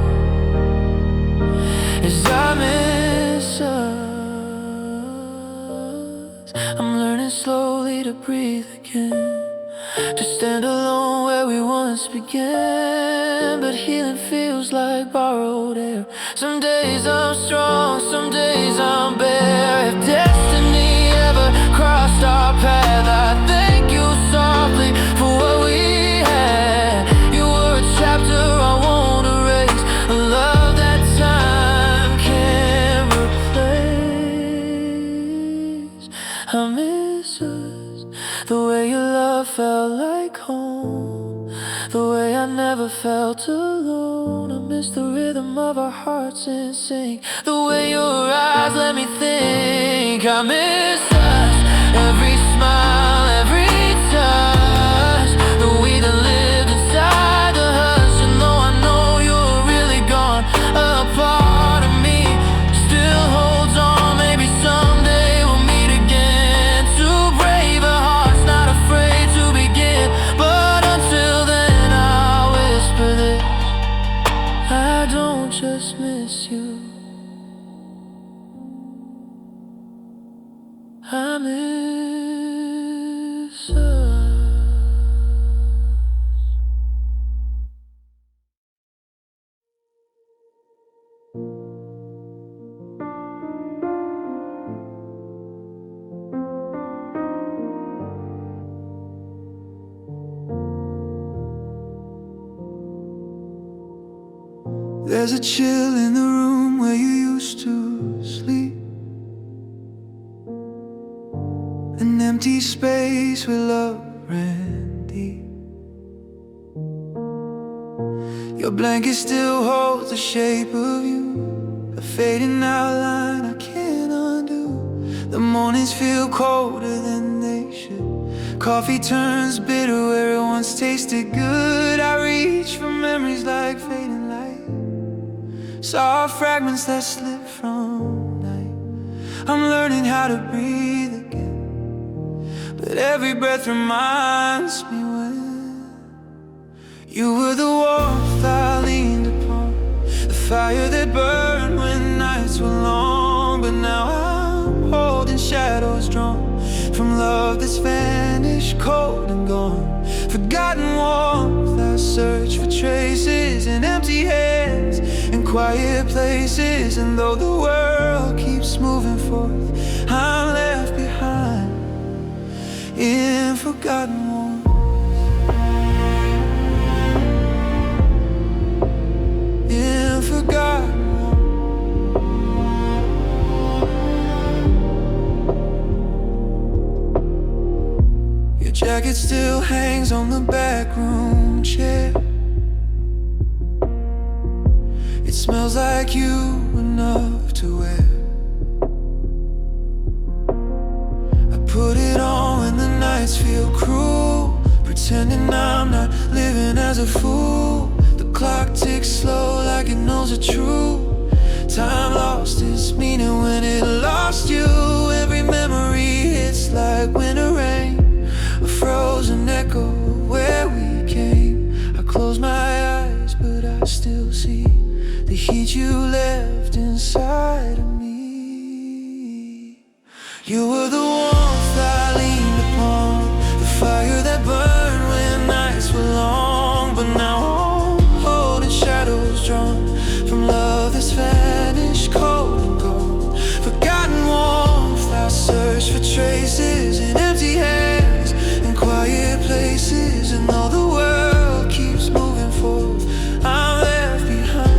S1: is I miss us. I'm learning slowly to breathe again, to stand alone where we once began. But healing feels like borrowed air. Some days I'm strong, some days I'm bare. If destiny ever crossed our path, I thank you softly for what we had. You were a chapter I won't erase, a love that time can't replace. I miss us, the way your love felt like home, the way I never felt alone. I miss the rhythm of our hearts in sync, the way your eyes let me think. I miss us, every smile, every touch, the way that lived inside the hush. And though I know you're really gone, a part of me still holds on. Maybe someday we'll meet again, two braver hearts not afraid to begin. But until then I'll whisper this, I don't just miss you, I miss us. There's a chill in the room where you used to sleep, an empty space where love ran deep. Your blanket still holds the shape of you, a fading outline I can't undo. The mornings feel colder than they should, coffee turns bitter where it once tasted good. I reach for memories like fading light, saw fragments that slip from night. I'm learning how to breathe again, but every breath reminds me when you were the warmth I leaned upon, the fire that burned when nights were long. But now I'm holding shadows drawn from love that's vanished, cold and gone. Forgotten warmth, I search for traces in empty hands, in quiet places. And though the world keeps moving forth, I'm left behind in forgotten warmth. In forgotten warmth. Your jacket still hangs on the back room chair. It's smells like you enough to wear. I put it on when the nights feel cruel, pretending I'm not living as a fool. The clock ticks slow like it knows the truth. Time lost its meaning when it lost you. Every memory hits like winter rain, a frozen echo where we came. I close my eyes but I still see the heat you left inside of me. You were the warmth I leaned upon, the fire that burned when nights were long. But now I'm holding shadows drawn from love that's vanished, cold and cold. Forgotten warmth, I search for traces in empty hands, in quiet places. And though the world keeps moving forward, I'm left behind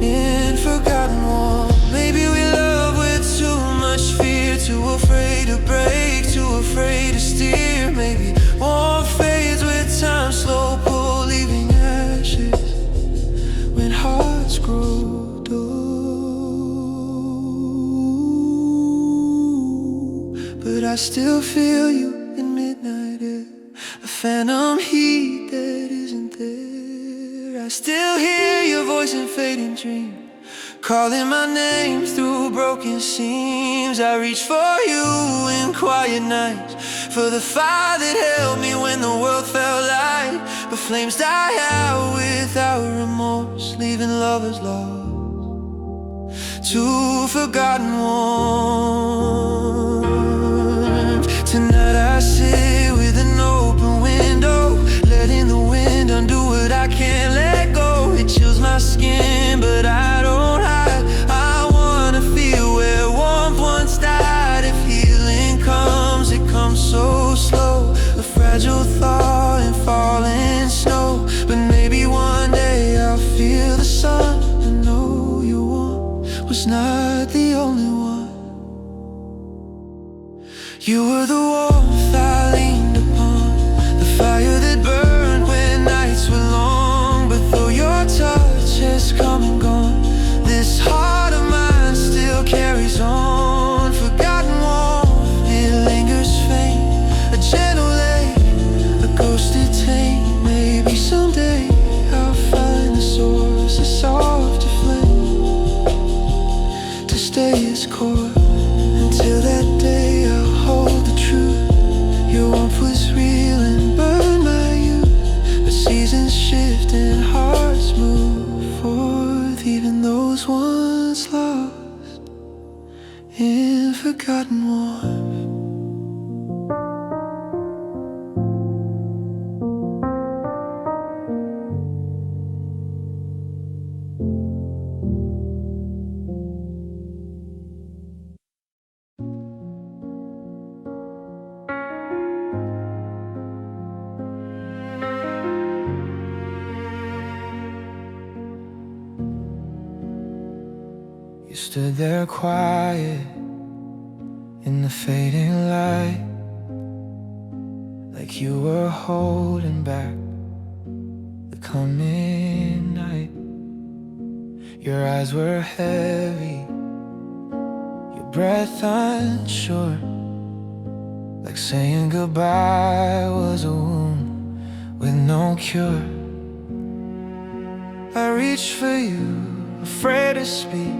S1: in forgotten warmth. Maybe we love with too much fear, too afraid to break, too afraid to steer. Maybe warmth fades with time, slow pull, leaving ashes when hearts grow dull. But I still feel you in midnight air, a phantom heat that isn't there. I still hear your voice in fading dreams, calling my name through broken seams. I reach for you in quiet nights, for the fire that held me when the world felt light. But flames die out without remorse, leaving lovers lost to forgotten warmth. Tonight I sit with an open window, letting the wind undo what I can't let go. It chills my skin but I don't hide. I wanna feel where warmth once died. If healing comes, it comes so slow, a fragile thought in falling snow. But maybe one day I'll feel the sun and know your warmth was not the only one. You were the warmth I leaned upon, the fire that burned when nights were long. But though your touch has come and gone, this heart of mine still carries on. Forgotten warmth, it lingers faint, a gentle ache, a ghosted taint. Maybe someday I'll find the source, a softer flame to stay its course. Until that day I'll hold the truth. Your warmth was real and burned my youth. But seasons shift and hearts move forth, even those once lost in forgotten warmth. You stood there quiet in the fading light, like you were holding back the coming night. Your eyes were heavy, your breath unsure, like saying goodbye was a wound with no cure. I reached for you, afraid to speak,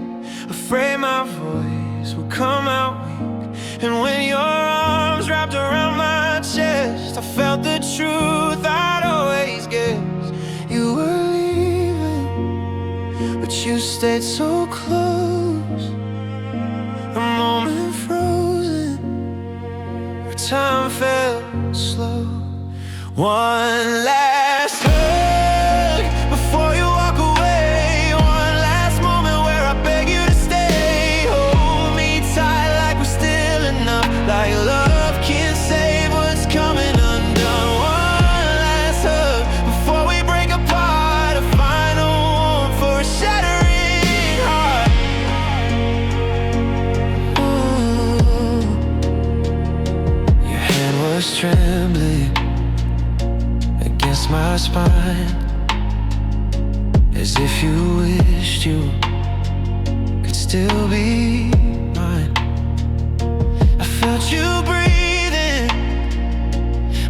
S1: afraid my voice would come out weak. And when your arms wrapped around my chest, I felt the truth I'd always guessed. You were leaving, but you stayed so close. A moment frozen, where time felt slow. One last hug before you walk away. One last moment where I beg you to stay. Hold me tight like we're still enough, like love can save what's coming undone. One last hug before we break apart, a final warmth for a shattering heart. Your hand was trembling against as if you wished you could still be mine. I felt you breathing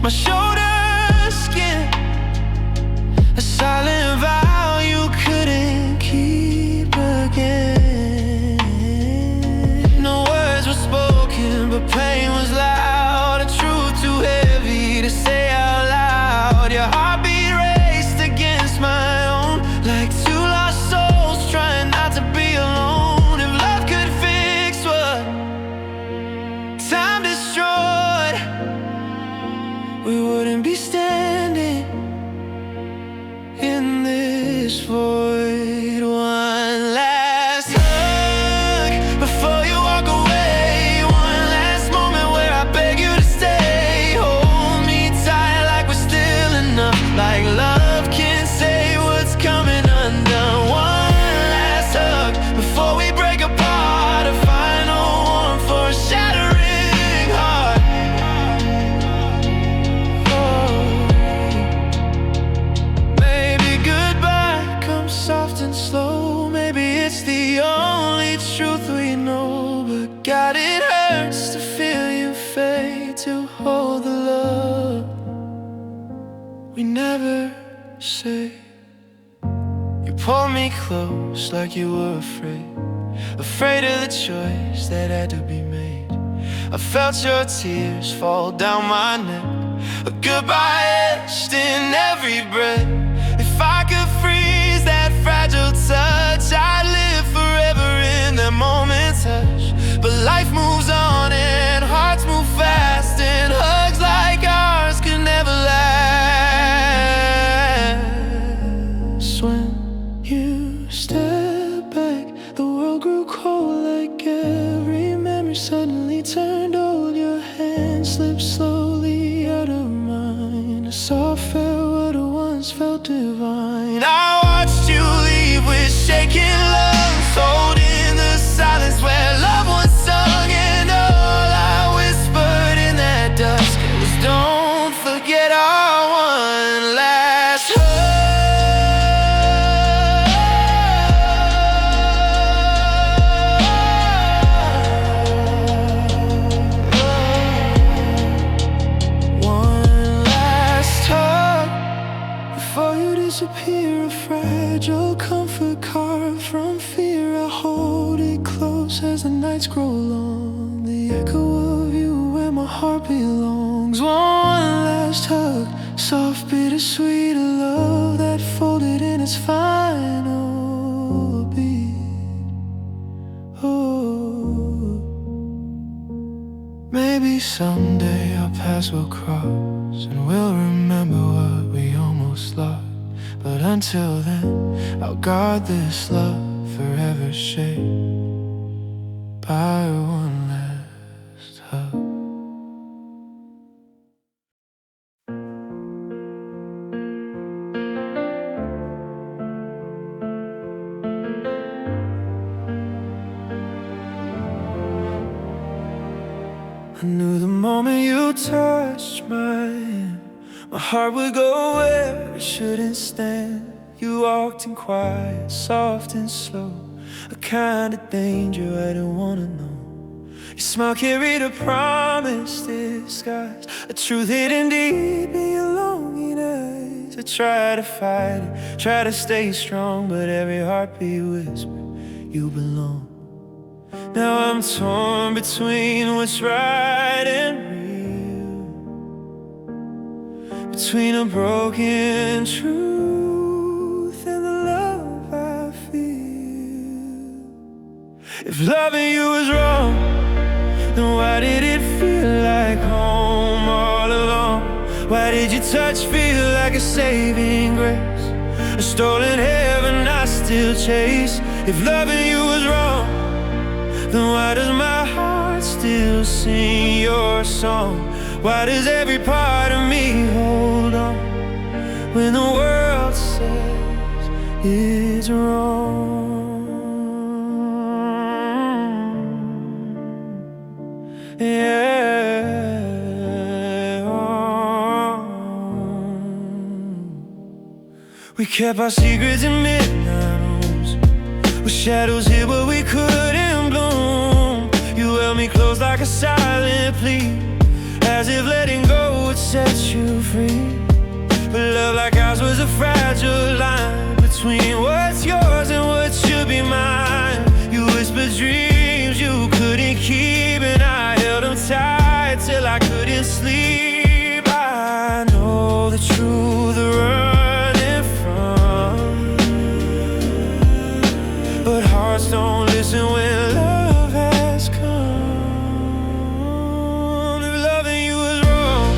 S1: my shoulder skin, a silent vow you couldn't keep again. No words were spoken, but pain was loud, a truth too heavy to say out loud. Your heartbeat raced against my own, like two lost souls trying not to be alone. If love could fix what time destroyed, we wouldn't be standing in this void. One last hug before you walk away, one last moment where I beg you to stay. Hold me tight like we're still enough, like love can say what's coming undone. One last hug before we break apart, a final one for a shattering heart. Maybe goodbye comes soft and slow, maybe it's the only truth we know. But God, it hurts to feel you fade, to hold the love we never say. You pulled me close like you were afraid of the choice that had to be made. I felt your tears fall down my neck, a goodbye etched in every breath. If I could freeze that fragile touch, I'd live forever in that moment's hush. But life moves on and hearts move fast, and hugs like ours could never last. When you step back, the world grew cold, like every memory suddenly turned old. Your hand slipped slowly out of mine, a soft farewell to once felt divine. I watched you leave with shaking lungs, holding the silence where love once sung. And all I whispered in that dusk was, don't forget our one last hug. Before you disappear, a fragile comfort carved from fear. I hold it close as the nights grow long, the echo of you where my heart belongs. One last hug, soft bittersweet, a love that folded in its final beat. Oh, maybe someday our paths will cross and we'll remember what we almost lost. But until then, I'll guard this love forever shaped by one last hug. I knew the moment you touched my hand, my heart would go where it shouldn't stand. You walked in quiet, soft and slow, a kind of danger I didn't wanna know. Your smile carried a promise disguised, a truth hidden deep in your longing eyes. I tried to fight it, try to stay strong, but every heartbeat whispered, you belong. Now I'm torn between what's right and real, between a broken truth and the love I feel. If loving you was wrong, then why did it feel like home all along? Why did your touch feel like a saving grace, a stolen heaven I still chase? If loving you was wrong, then why does my heart still sing your song? Why does every part of me hold on when the world says it's wrong? Yeah. We We kept our secrets in midnight rooms, with shadows hid where we couldn't bloom. You held me close like a silent plea, as if letting go would set you free. But love like ours was a fragile line between what's yours and what should be mine. You whispered dreams you couldn't keep, and I held them tight till I couldn't sleep. I know the truth we're running from, but hearts don't listen when love has come. If loving you was wrong,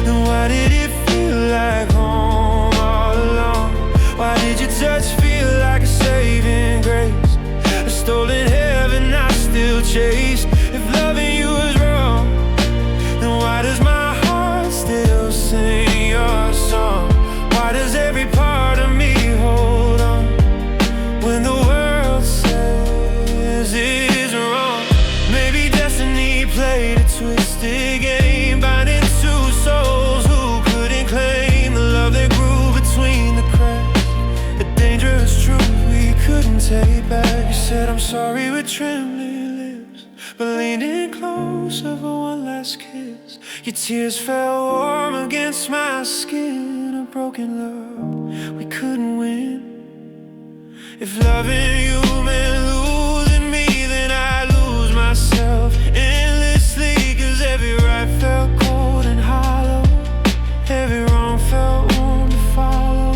S1: then why did it feel like home all along? Why did your touch feel like a saving grace, a stolen heaven I still chase? If loving you was wrong, then why does my heart still sing your song? Why does every part of me hold on when the world says it's wrong? Maybe destiny played a twisted game, binding two souls who couldn't claim the love that grew between the cracks, a dangerous truth we couldn't take back. You said I'm sorry with trembling lips, but leaned in closer for one last kiss. Your tears fell warm against my skin, a broken love we couldn't win. If loving you meant losing me, then I lose myself endlessly. Cause every right felt cold and hollow, every wrong felt warm to follow.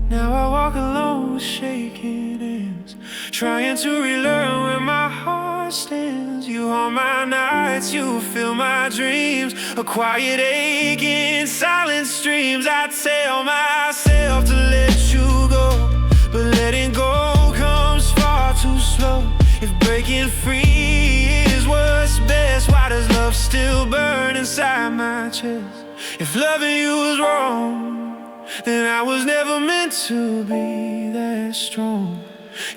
S1: Now I walk alone with shaking hands, trying to relearn where my heart stands. You haunt my nights, you fill my dreams, a quiet aching, silent streams. I tell myself to let you go, but letting go comes far too slow. If breaking free is what's best, why does love still burn inside my chest? If loving you was wrong, then I was never meant to be that strong.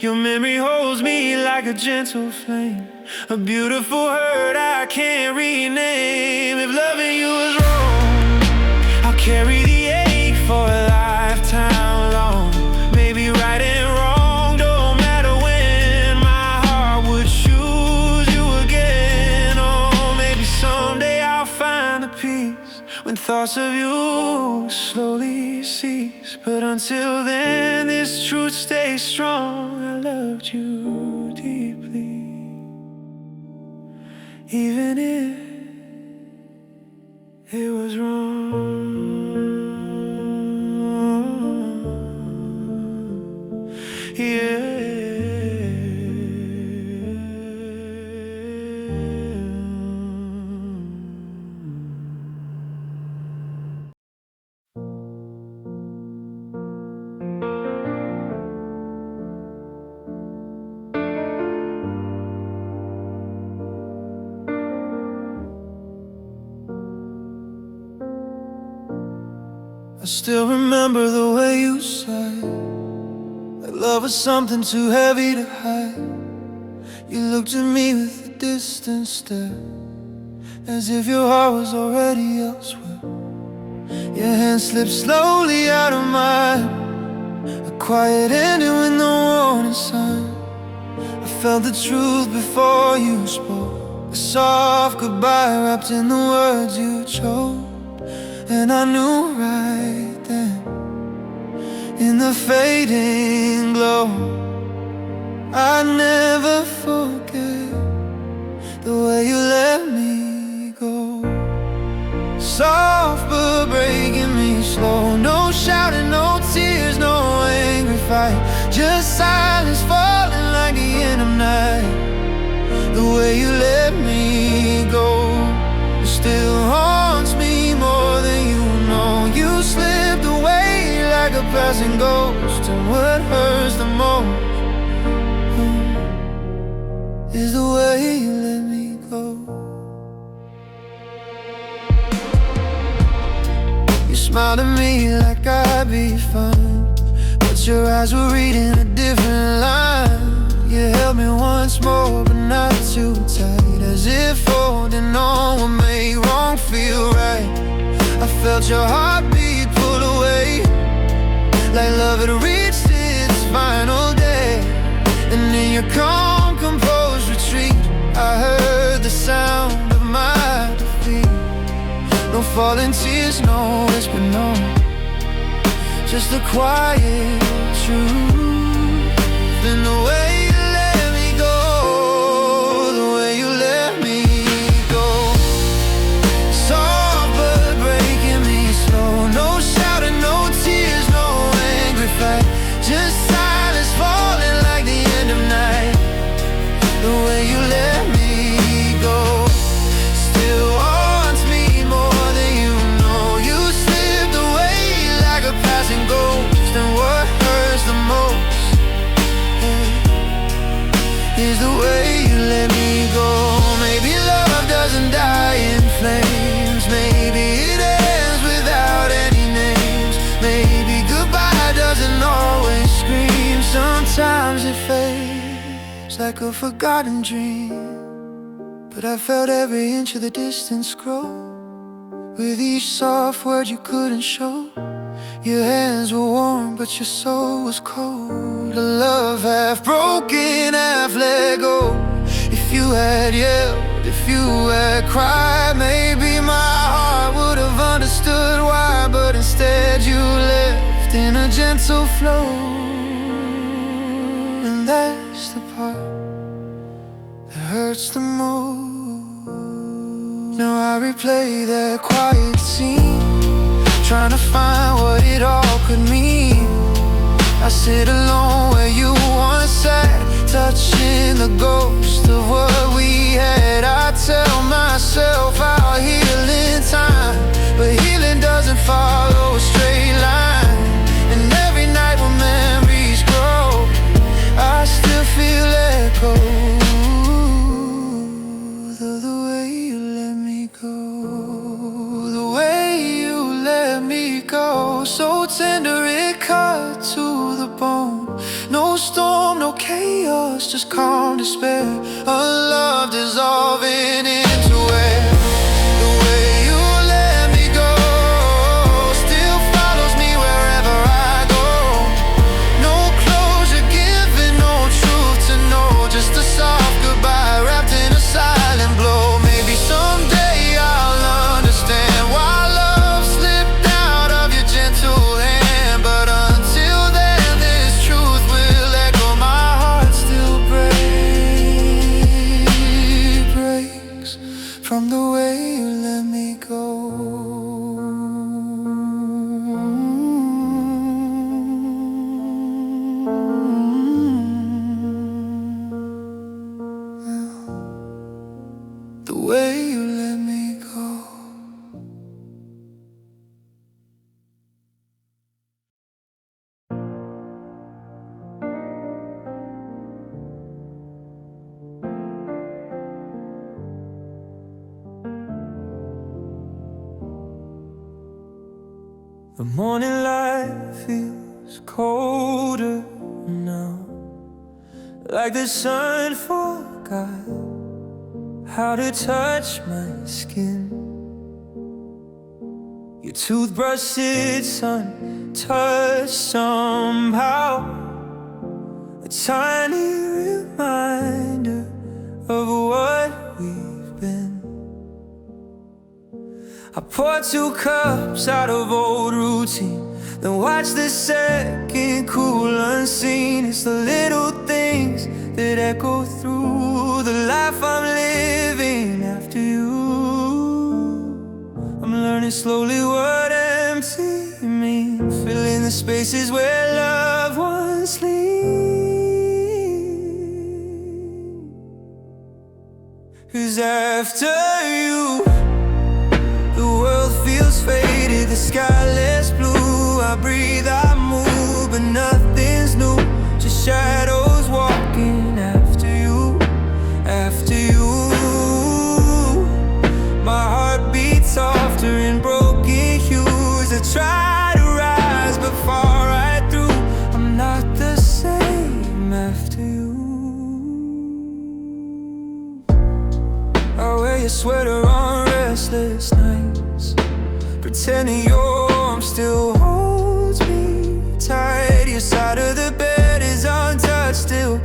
S1: Your memory holds me like a gentle flame, a beautiful hurt I can't rename. If loving you was wrong, I'll carry the ache for a lifetime long. Maybe right and wrong don't matter when my heart would choose you again. Oh, maybe someday I'll find the peace when thoughts of you slowly cease. But until then, this truth stays strong. I loved you deeply, even if it was wrong. Yeah. I still remember the way you said that love was something too heavy to hide. You looked at me with a distant stare, as if your heart was already elsewhere. Your hand slipped slowly out of mine, a quiet ending with no warning sign. I felt the truth before you spoke, a soft goodbye wrapped in the words you chose. And I knew right then, in the fading glow, I'd never forget the way you let me go. Soft but breaking me slow, no shouting, no tears, no angry fight, just silence falling like the end of night. The way you let me go still haunts me more than you know. You slipped away like a passing ghost, and what hurts the most is the way you let me go. You smiled at me like I'd be fine, but your eyes were reading a different line. You held me once more, but not too tight, as if holding on would make wrong feel right. I felt your heartbeat pull away, like love had reached its final day. And in your calm, composed retreat, I heard the sound of my defeat. No falling tears, no whisper, no, just the quiet truth. And the way you let me go, the way you let me go, soft but breaking me slow. No shouting, no tears, no angry fight, just silence falling like the end of night. The way you let me go still haunts me more than you know. You slipped away like a passing ghost, and what hurts the most is the way you let me go. Maybe love doesn't die in flames, maybe it ends without any names. Maybe goodbye doesn't always scream, sometimes it fades like a forgotten dream. But I felt every inch of the distance grow with each soft word you couldn't show. Your hands were warm, but your soul was cold. A love half broken, half let go. If you had yelled, if you had cried, maybe my heart would have understood why. But instead you left in a gentle flow, and that's the part that hurts the most. Now I replay that quiet scene, trying to find what it all could mean. I sit alone where you once sat, touching the ghost of what we had. I tell myself I'll heal in time, but healing doesn't follow a straight line. And every night when memories grow, I still feel echoes of the way you let me go, the way you let me go. So tender it cut to the bone. No storm, no chaos, just calm despair. A love dissolving into air. The way you let me go still follows me wherever I go. No closure given, no truth to know, just a soft goodbye wrapped in a silent blow. Maybe someday I'll understand why love slipped out of your gentle hand. But until then, this truth will echo. My heart still breaks from the way you let me go. The way you let me go.
S2: The morning light feels colder now, like the sun forgot how to touch my skin. Your toothbrush sits untouched somehow, a tiny reminder of what we've been. I pour 2 cups out of old routine, then watch the second cool unseen. It's the little things that echo through the life I'm living after you. I'm learning slowly what empty means, filling the spaces where loved ones sleep. 'Cause after you, the world feels faded, the sky less blue. I breathe, I move, but nothing's new, just shadows walking after you, after you. My heart beats softer in broken hues. I try to rise but fall right through. I'm not the same after you. I wear your sweater on restless nights, pretending your arm still holds me tight. Your side of the bed is untouched still,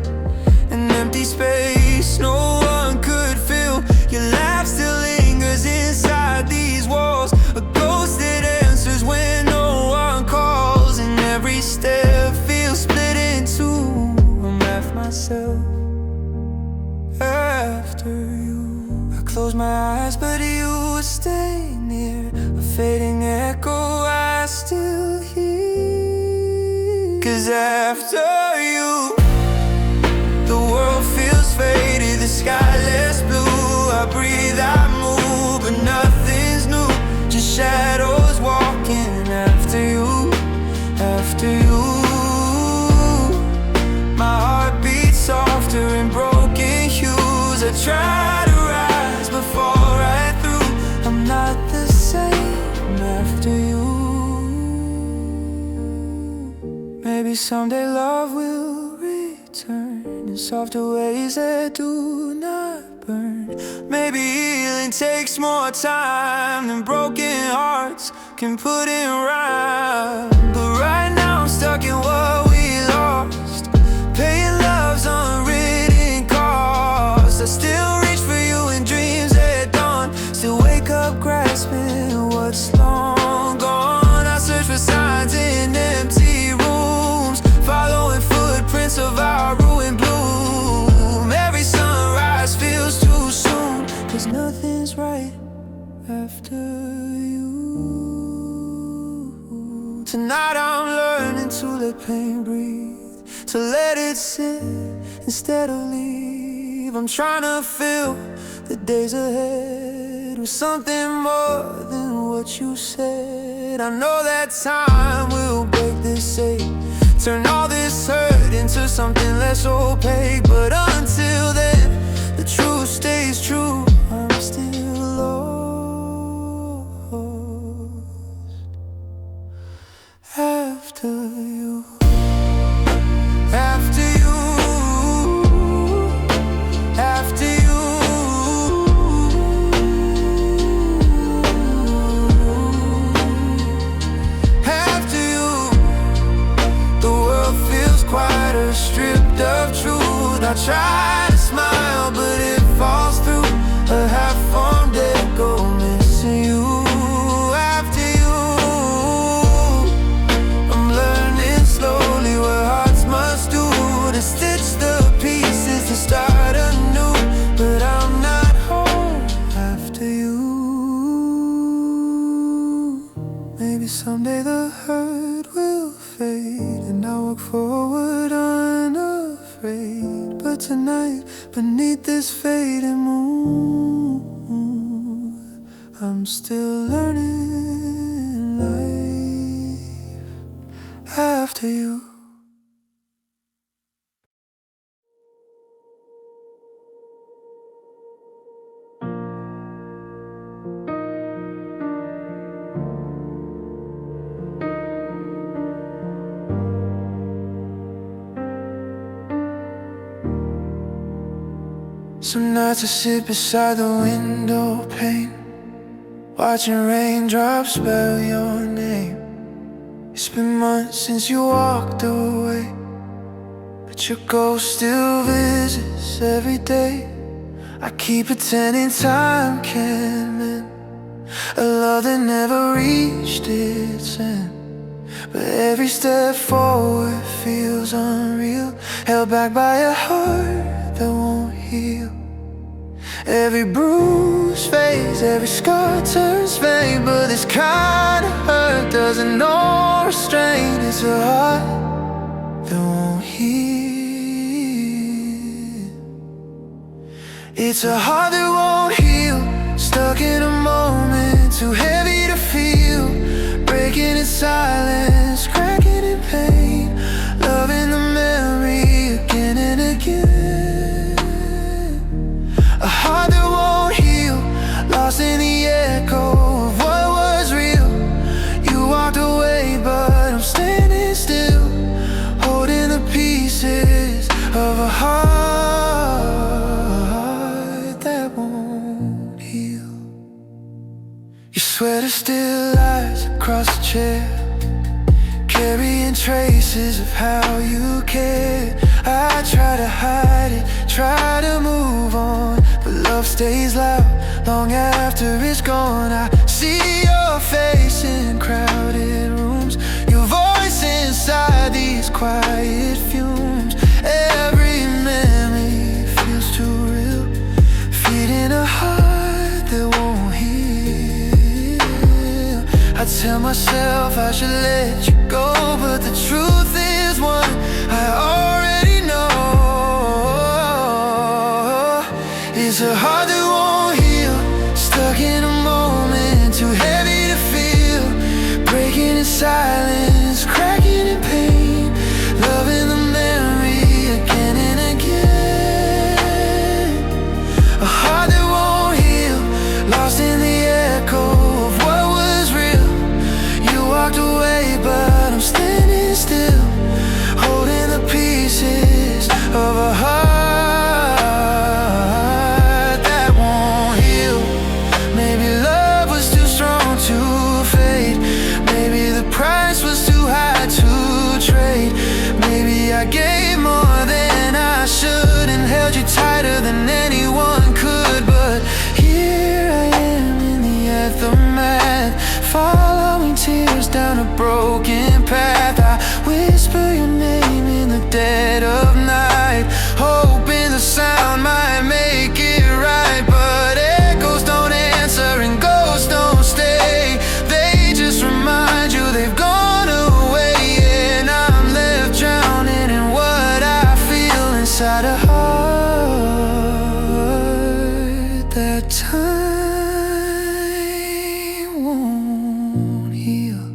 S2: an empty space no one could fill. Your laugh still lingers inside these walls, a ghost that answers when no one calls. And every step feels split in two. I'm half myself after you. I close my eyes but you stay near, a fading echo I still hear. 'Cause after you, the world feels faded, the sky less blue. I breathe, I move, but nothing's new, just shadows walking after you, after you. My heart beats softer in broken hues. I try to rise but fall right through. I'm not the same after you. Maybe someday love will return in softer ways that do not burn. Maybe healing takes more time than broken hearts can put in rhyme. But right now I'm stuck in what we lost, paying love's unwritten cost. I still reach for you in dreams at dawn, still wake up grasping what's long gone. I search for signs in empty rooms, following footprints of our ruined bloom. Every sunrise feels too soon, 'cause nothing's right after you. Tonight I'm learning to let pain breathe, to let it sit instead of leave. I'm trying to fill the days ahead with something more than what you said. I know that time will break this ache, turn all this hurt into something less opaque. But until then, the truth stays true. I'm still lost after you, after you, after you. After you, the world feels quieter, stripped of truth. I try to smile, but it falls through. A half-formed echo missing you. After you, I'm learning slowly what hearts must do, to stitch the pieces to start anew. But I'm not home after you. Maybe someday the hurt will fade and I'll walk forward unafraid. But tonight, beneath this fading moon, I'm still learning life after you. Some nights I sit beside the window pane, watching raindrops spell your name. It's been months since you walked away, but your ghost still visits every day. I keep pretending time can mend a love that never reached its end. But every step forward feels unreal, held back by a heart that won't heal. Every bruise fades, every scar turns vain, but this kind of hurt doesn't know restraint. It's a heart that won't heal. It's a heart that won't heal, stuck in a moment too heavy to feel, breaking in silence, cracking in pain, loving the memory again and again. A heart that won't heal, lost in the echo of what was real. You walked away, but I'm standing still, holding the pieces of a heart that won't heal. Your sweater's still alive,
S1: share, carrying traces of how you care. I try to hide it, try to move on, but love stays loud long after it's gone. I see your face in crowded rooms, your voice inside these quiet fumes. Every memory feels too real, feeding a heart that won't heal. I tell myself I should let you go, but the truth is one I already know. It's a heart that won't heal, stuck in a moment too heavy to feel, breaking in silence, cracking in pain, loving the memory again and again. A heart that won't heal, lost in the echo of what was real. You walked away, but I'm standing still, holding the pieces of a heart that won't heal. Maybe love was too strong to fade, maybe the price was too high to trade, maybe I gave more than I should and held you tighter than anyone could. But here I am in the aftermath, following tears down a broken path. I whisper your name in the dead of night, hoping the sound might make it right. But echoes don't answer and ghosts don't stay, they just remind you they've gone away. And I'm left drowning in what I feel inside a heart that time won't heal.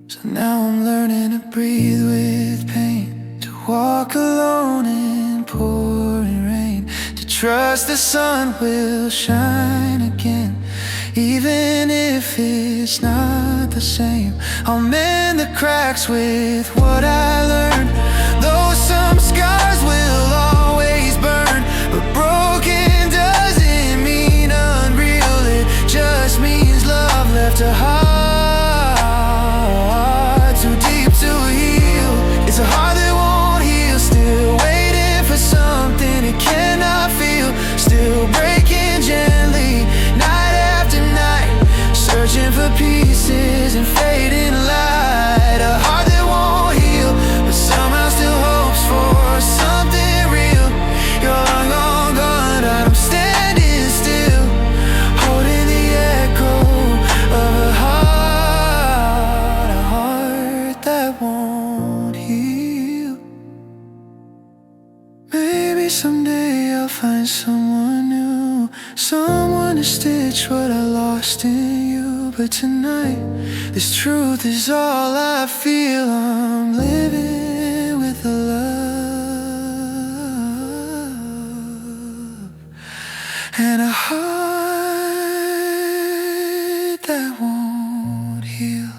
S1: So now I'm learning to breathe with pain, to walk alone in pouring rain, to trust the sun will shine again, even if it's not the same. I'll mend the cracks with what I learned, though some scars will always burn. But broken doesn't mean unreal, it just means love left a heart too deep to heal. It's a heart that won't heal, still waiting for something it cannot feel, still breaking gently night after night, searching for pieces and fading light. A heart that won't heal, but somehow still hopes for something real. You're long gone, gone, but I'm standing still, holding the echo of a heart that won't heal. Maybe someday I'll find someone new, someone to stitch what I lost in you. But tonight, this truth is all I feel. I'm living with a love and a heart that won't heal.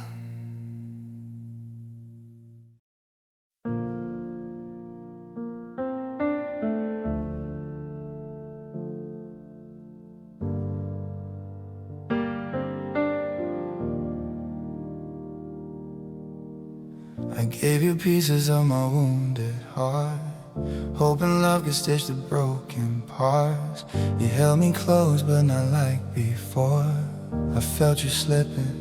S1: I gave you pieces of my wounded heart, hoping love could stitch the broken parts. You held me close but not like before, I felt you slipping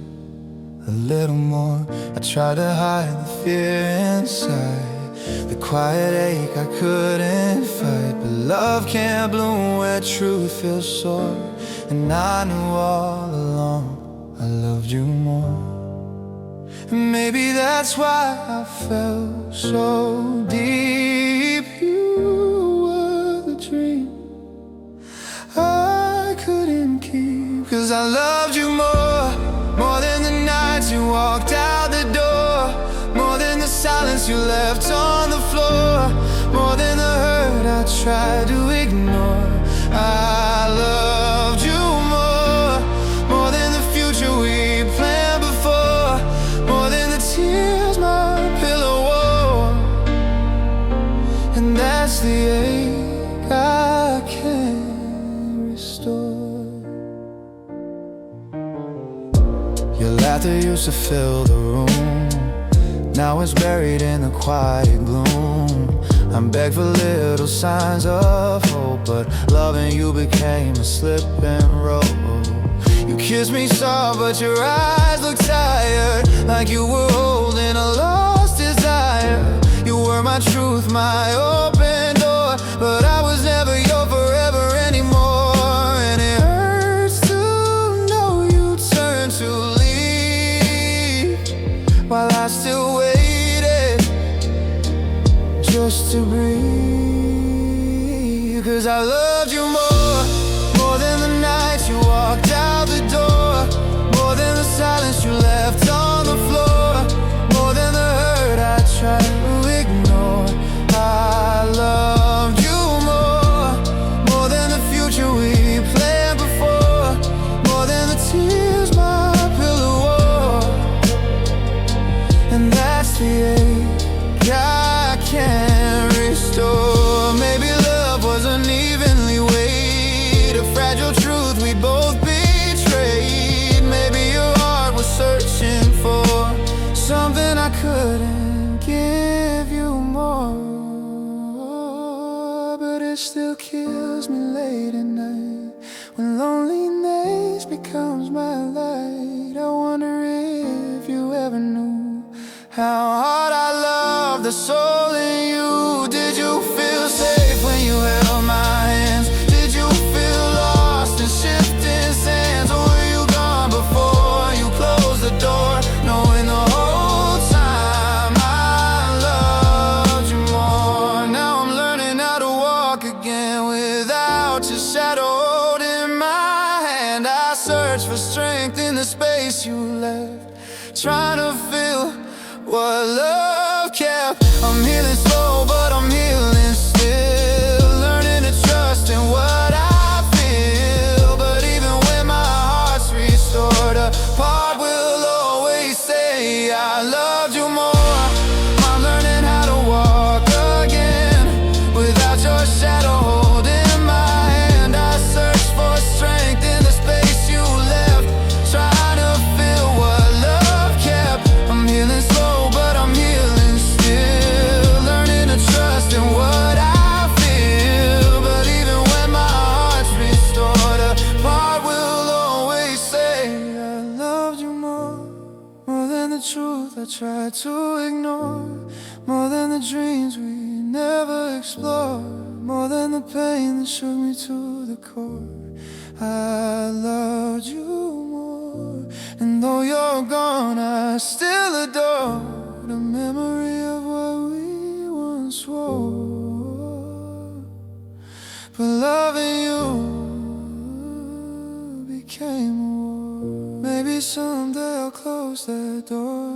S1: a little more. I tried to hide the fear inside, the quiet ache I couldn't fight. But love can't bloom where truth feels sore, and I knew all along I loved you more. And maybe that's why I fell so deep. You were the dream I couldn't keep, 'cause I loved you more than the nights you walked out the door, more than the silence you left on the floor, more than the hurt I tried to ignore. I loved you more than the future we planned before, more than the tears my pillow wore. And that's the ache I can't restore. You laughed that used to fill the room now it's buried in the quiet gloom. I'm begged for little signs of hope, but loving you became a slip and roll. You kissed me soft, but your eyes looked tired, like you were holding a lost desire. You were my truth, my open door, but I was never your forever anymore. And it hurts to know you turned to leave, while I still waited just to breathe. 'Cause I loved you more than the nights you walked out the door, more than the silence you left on the floor, more than the hurt I tried to ignore. I loved you more than the future we planned before, more than the tears my pillow wore. And that's the ache I can't restore. Maybe love was unevenly weighed, a fragile truth we both betrayed. Maybe your heart was searching for something I couldn't give you more. But it still kills me late at night when loneliness becomes my light. I wonder if you ever knew how hard I love the soul in you. Did you feel safe when you held my hands? Did you feel lost in shifting sands? Or were you gone before you closed the door, knowing the whole time I loved you more? Now I'm learning how to walk again without your shadow holding my hand. I search for strength in the space you left, trying to feel what love kept. I'm healing slow, but I'm healing still, learning to trust in what I feel. But even when my heart's restored, a part will always say I loved you more. I'm learning how to walk again without your shadow holding my hand. I search for strength in the space you left, trying to feel what love kept. I'm healing slow, but I'm healing still, learning to trust in what I feel. But even when my heart's restored, a part will always say I loved you more than the truth I tried to ignore, more than the dreams we never explored, more than the pain that shook me to the core. I loved you more, and though you're gone, I still adore the memory of what we once swore. But loving you became a war. Maybe someday I'll close that door,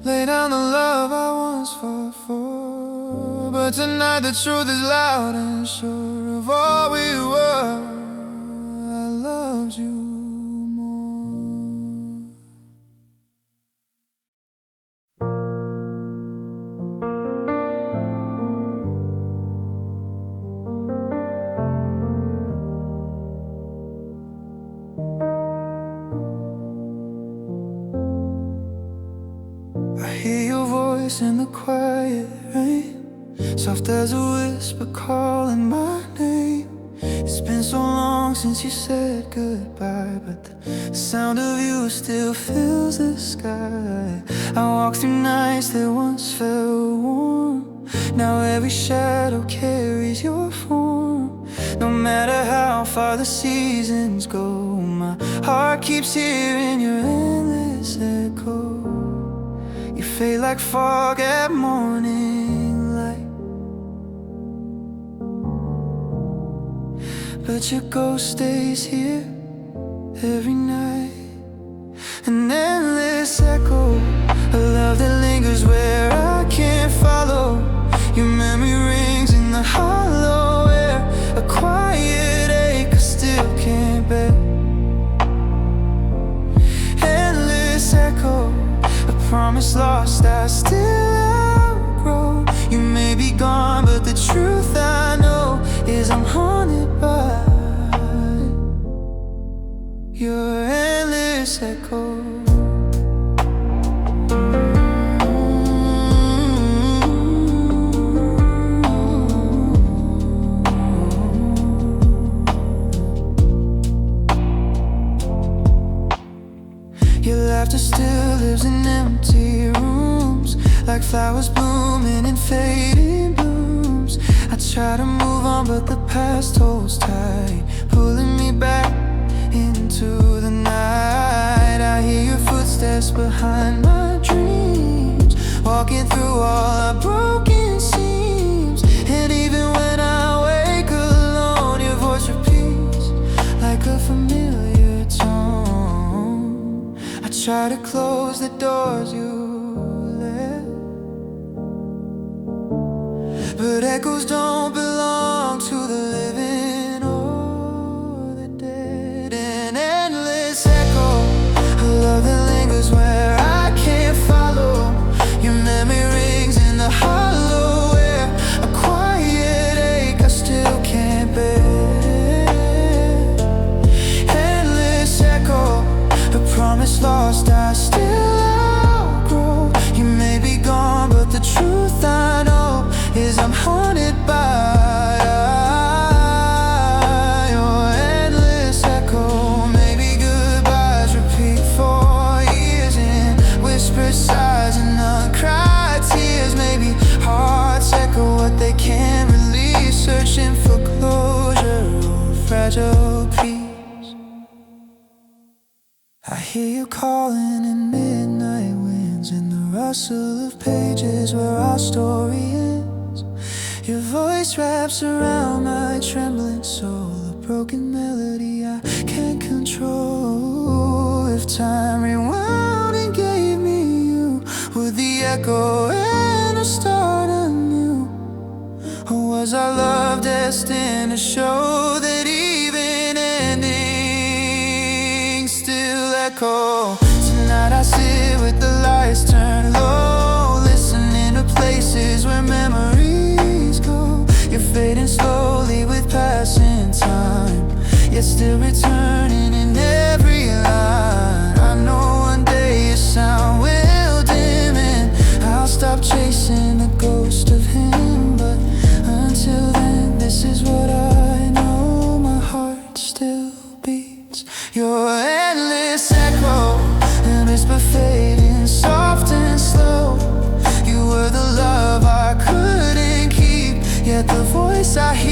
S1: lay down the love I once fought for. But tonight the truth is loud and sure of all we were. I loved you more. I hear your voice in the quiet rain, soft as a whisper calling my name. It's been so long since you said goodbye, but the sound of you still fills the sky. I walk through nights that once felt warm, now every shadow carries your form. No matter how far the seasons go, my heart keeps hearing your endless echo. You fade like fog at morning light, but your ghost stays here every night. An endless echo, a love that lingers where I can't follow. Your memory rings in the hollow air, a quiet ache I still can't bear. Endless echo, a promise lost I still outgrow. You may be gone, but the truth I know is I'm haunted by your endless echo. like flowers blooming in fading blooms. I try to move on, but the past holds tight, pulling me back into the night. I hear your footsteps behind my dreams, walking through all our broken seams. And even when I wake alone, your voice repeats like a familiar tone. I try to close the doors you left, but echoes don't belong to the living or the dead. An endless echo, a love that lingers where I can't follow. Your memory rings in the hollow air, a quiet ache I still can't bear. Endless echo, a promise lost I still outgrow. You may be gone, but the truth I know is I'm haunted by your endless echo. Maybe goodbyes repeat for years in whispered sighs and uncried tears. Maybe hearts echo what they can't release, searching for closure or fragile peace. I hear you calling in midnight winds, in the rustle of pages where our story ends. Your voice wraps around my trembling soul, a broken melody I can't control. If time rewound and gave me you, would the echo ever start anew? Or was our love destined to show that even endings still echo? Tonight I sit with the lights turned low, listening to places where memories go. You're fading slowly with passing time, yet still returning in every line. I know one day your sound will dim and I'll stop chasing the ghost of him. But until then, this is what I know, my heart still beats. Your endless echo, and whisper fading soft and slow. You were the love I couldn't keep, yet the voice I hear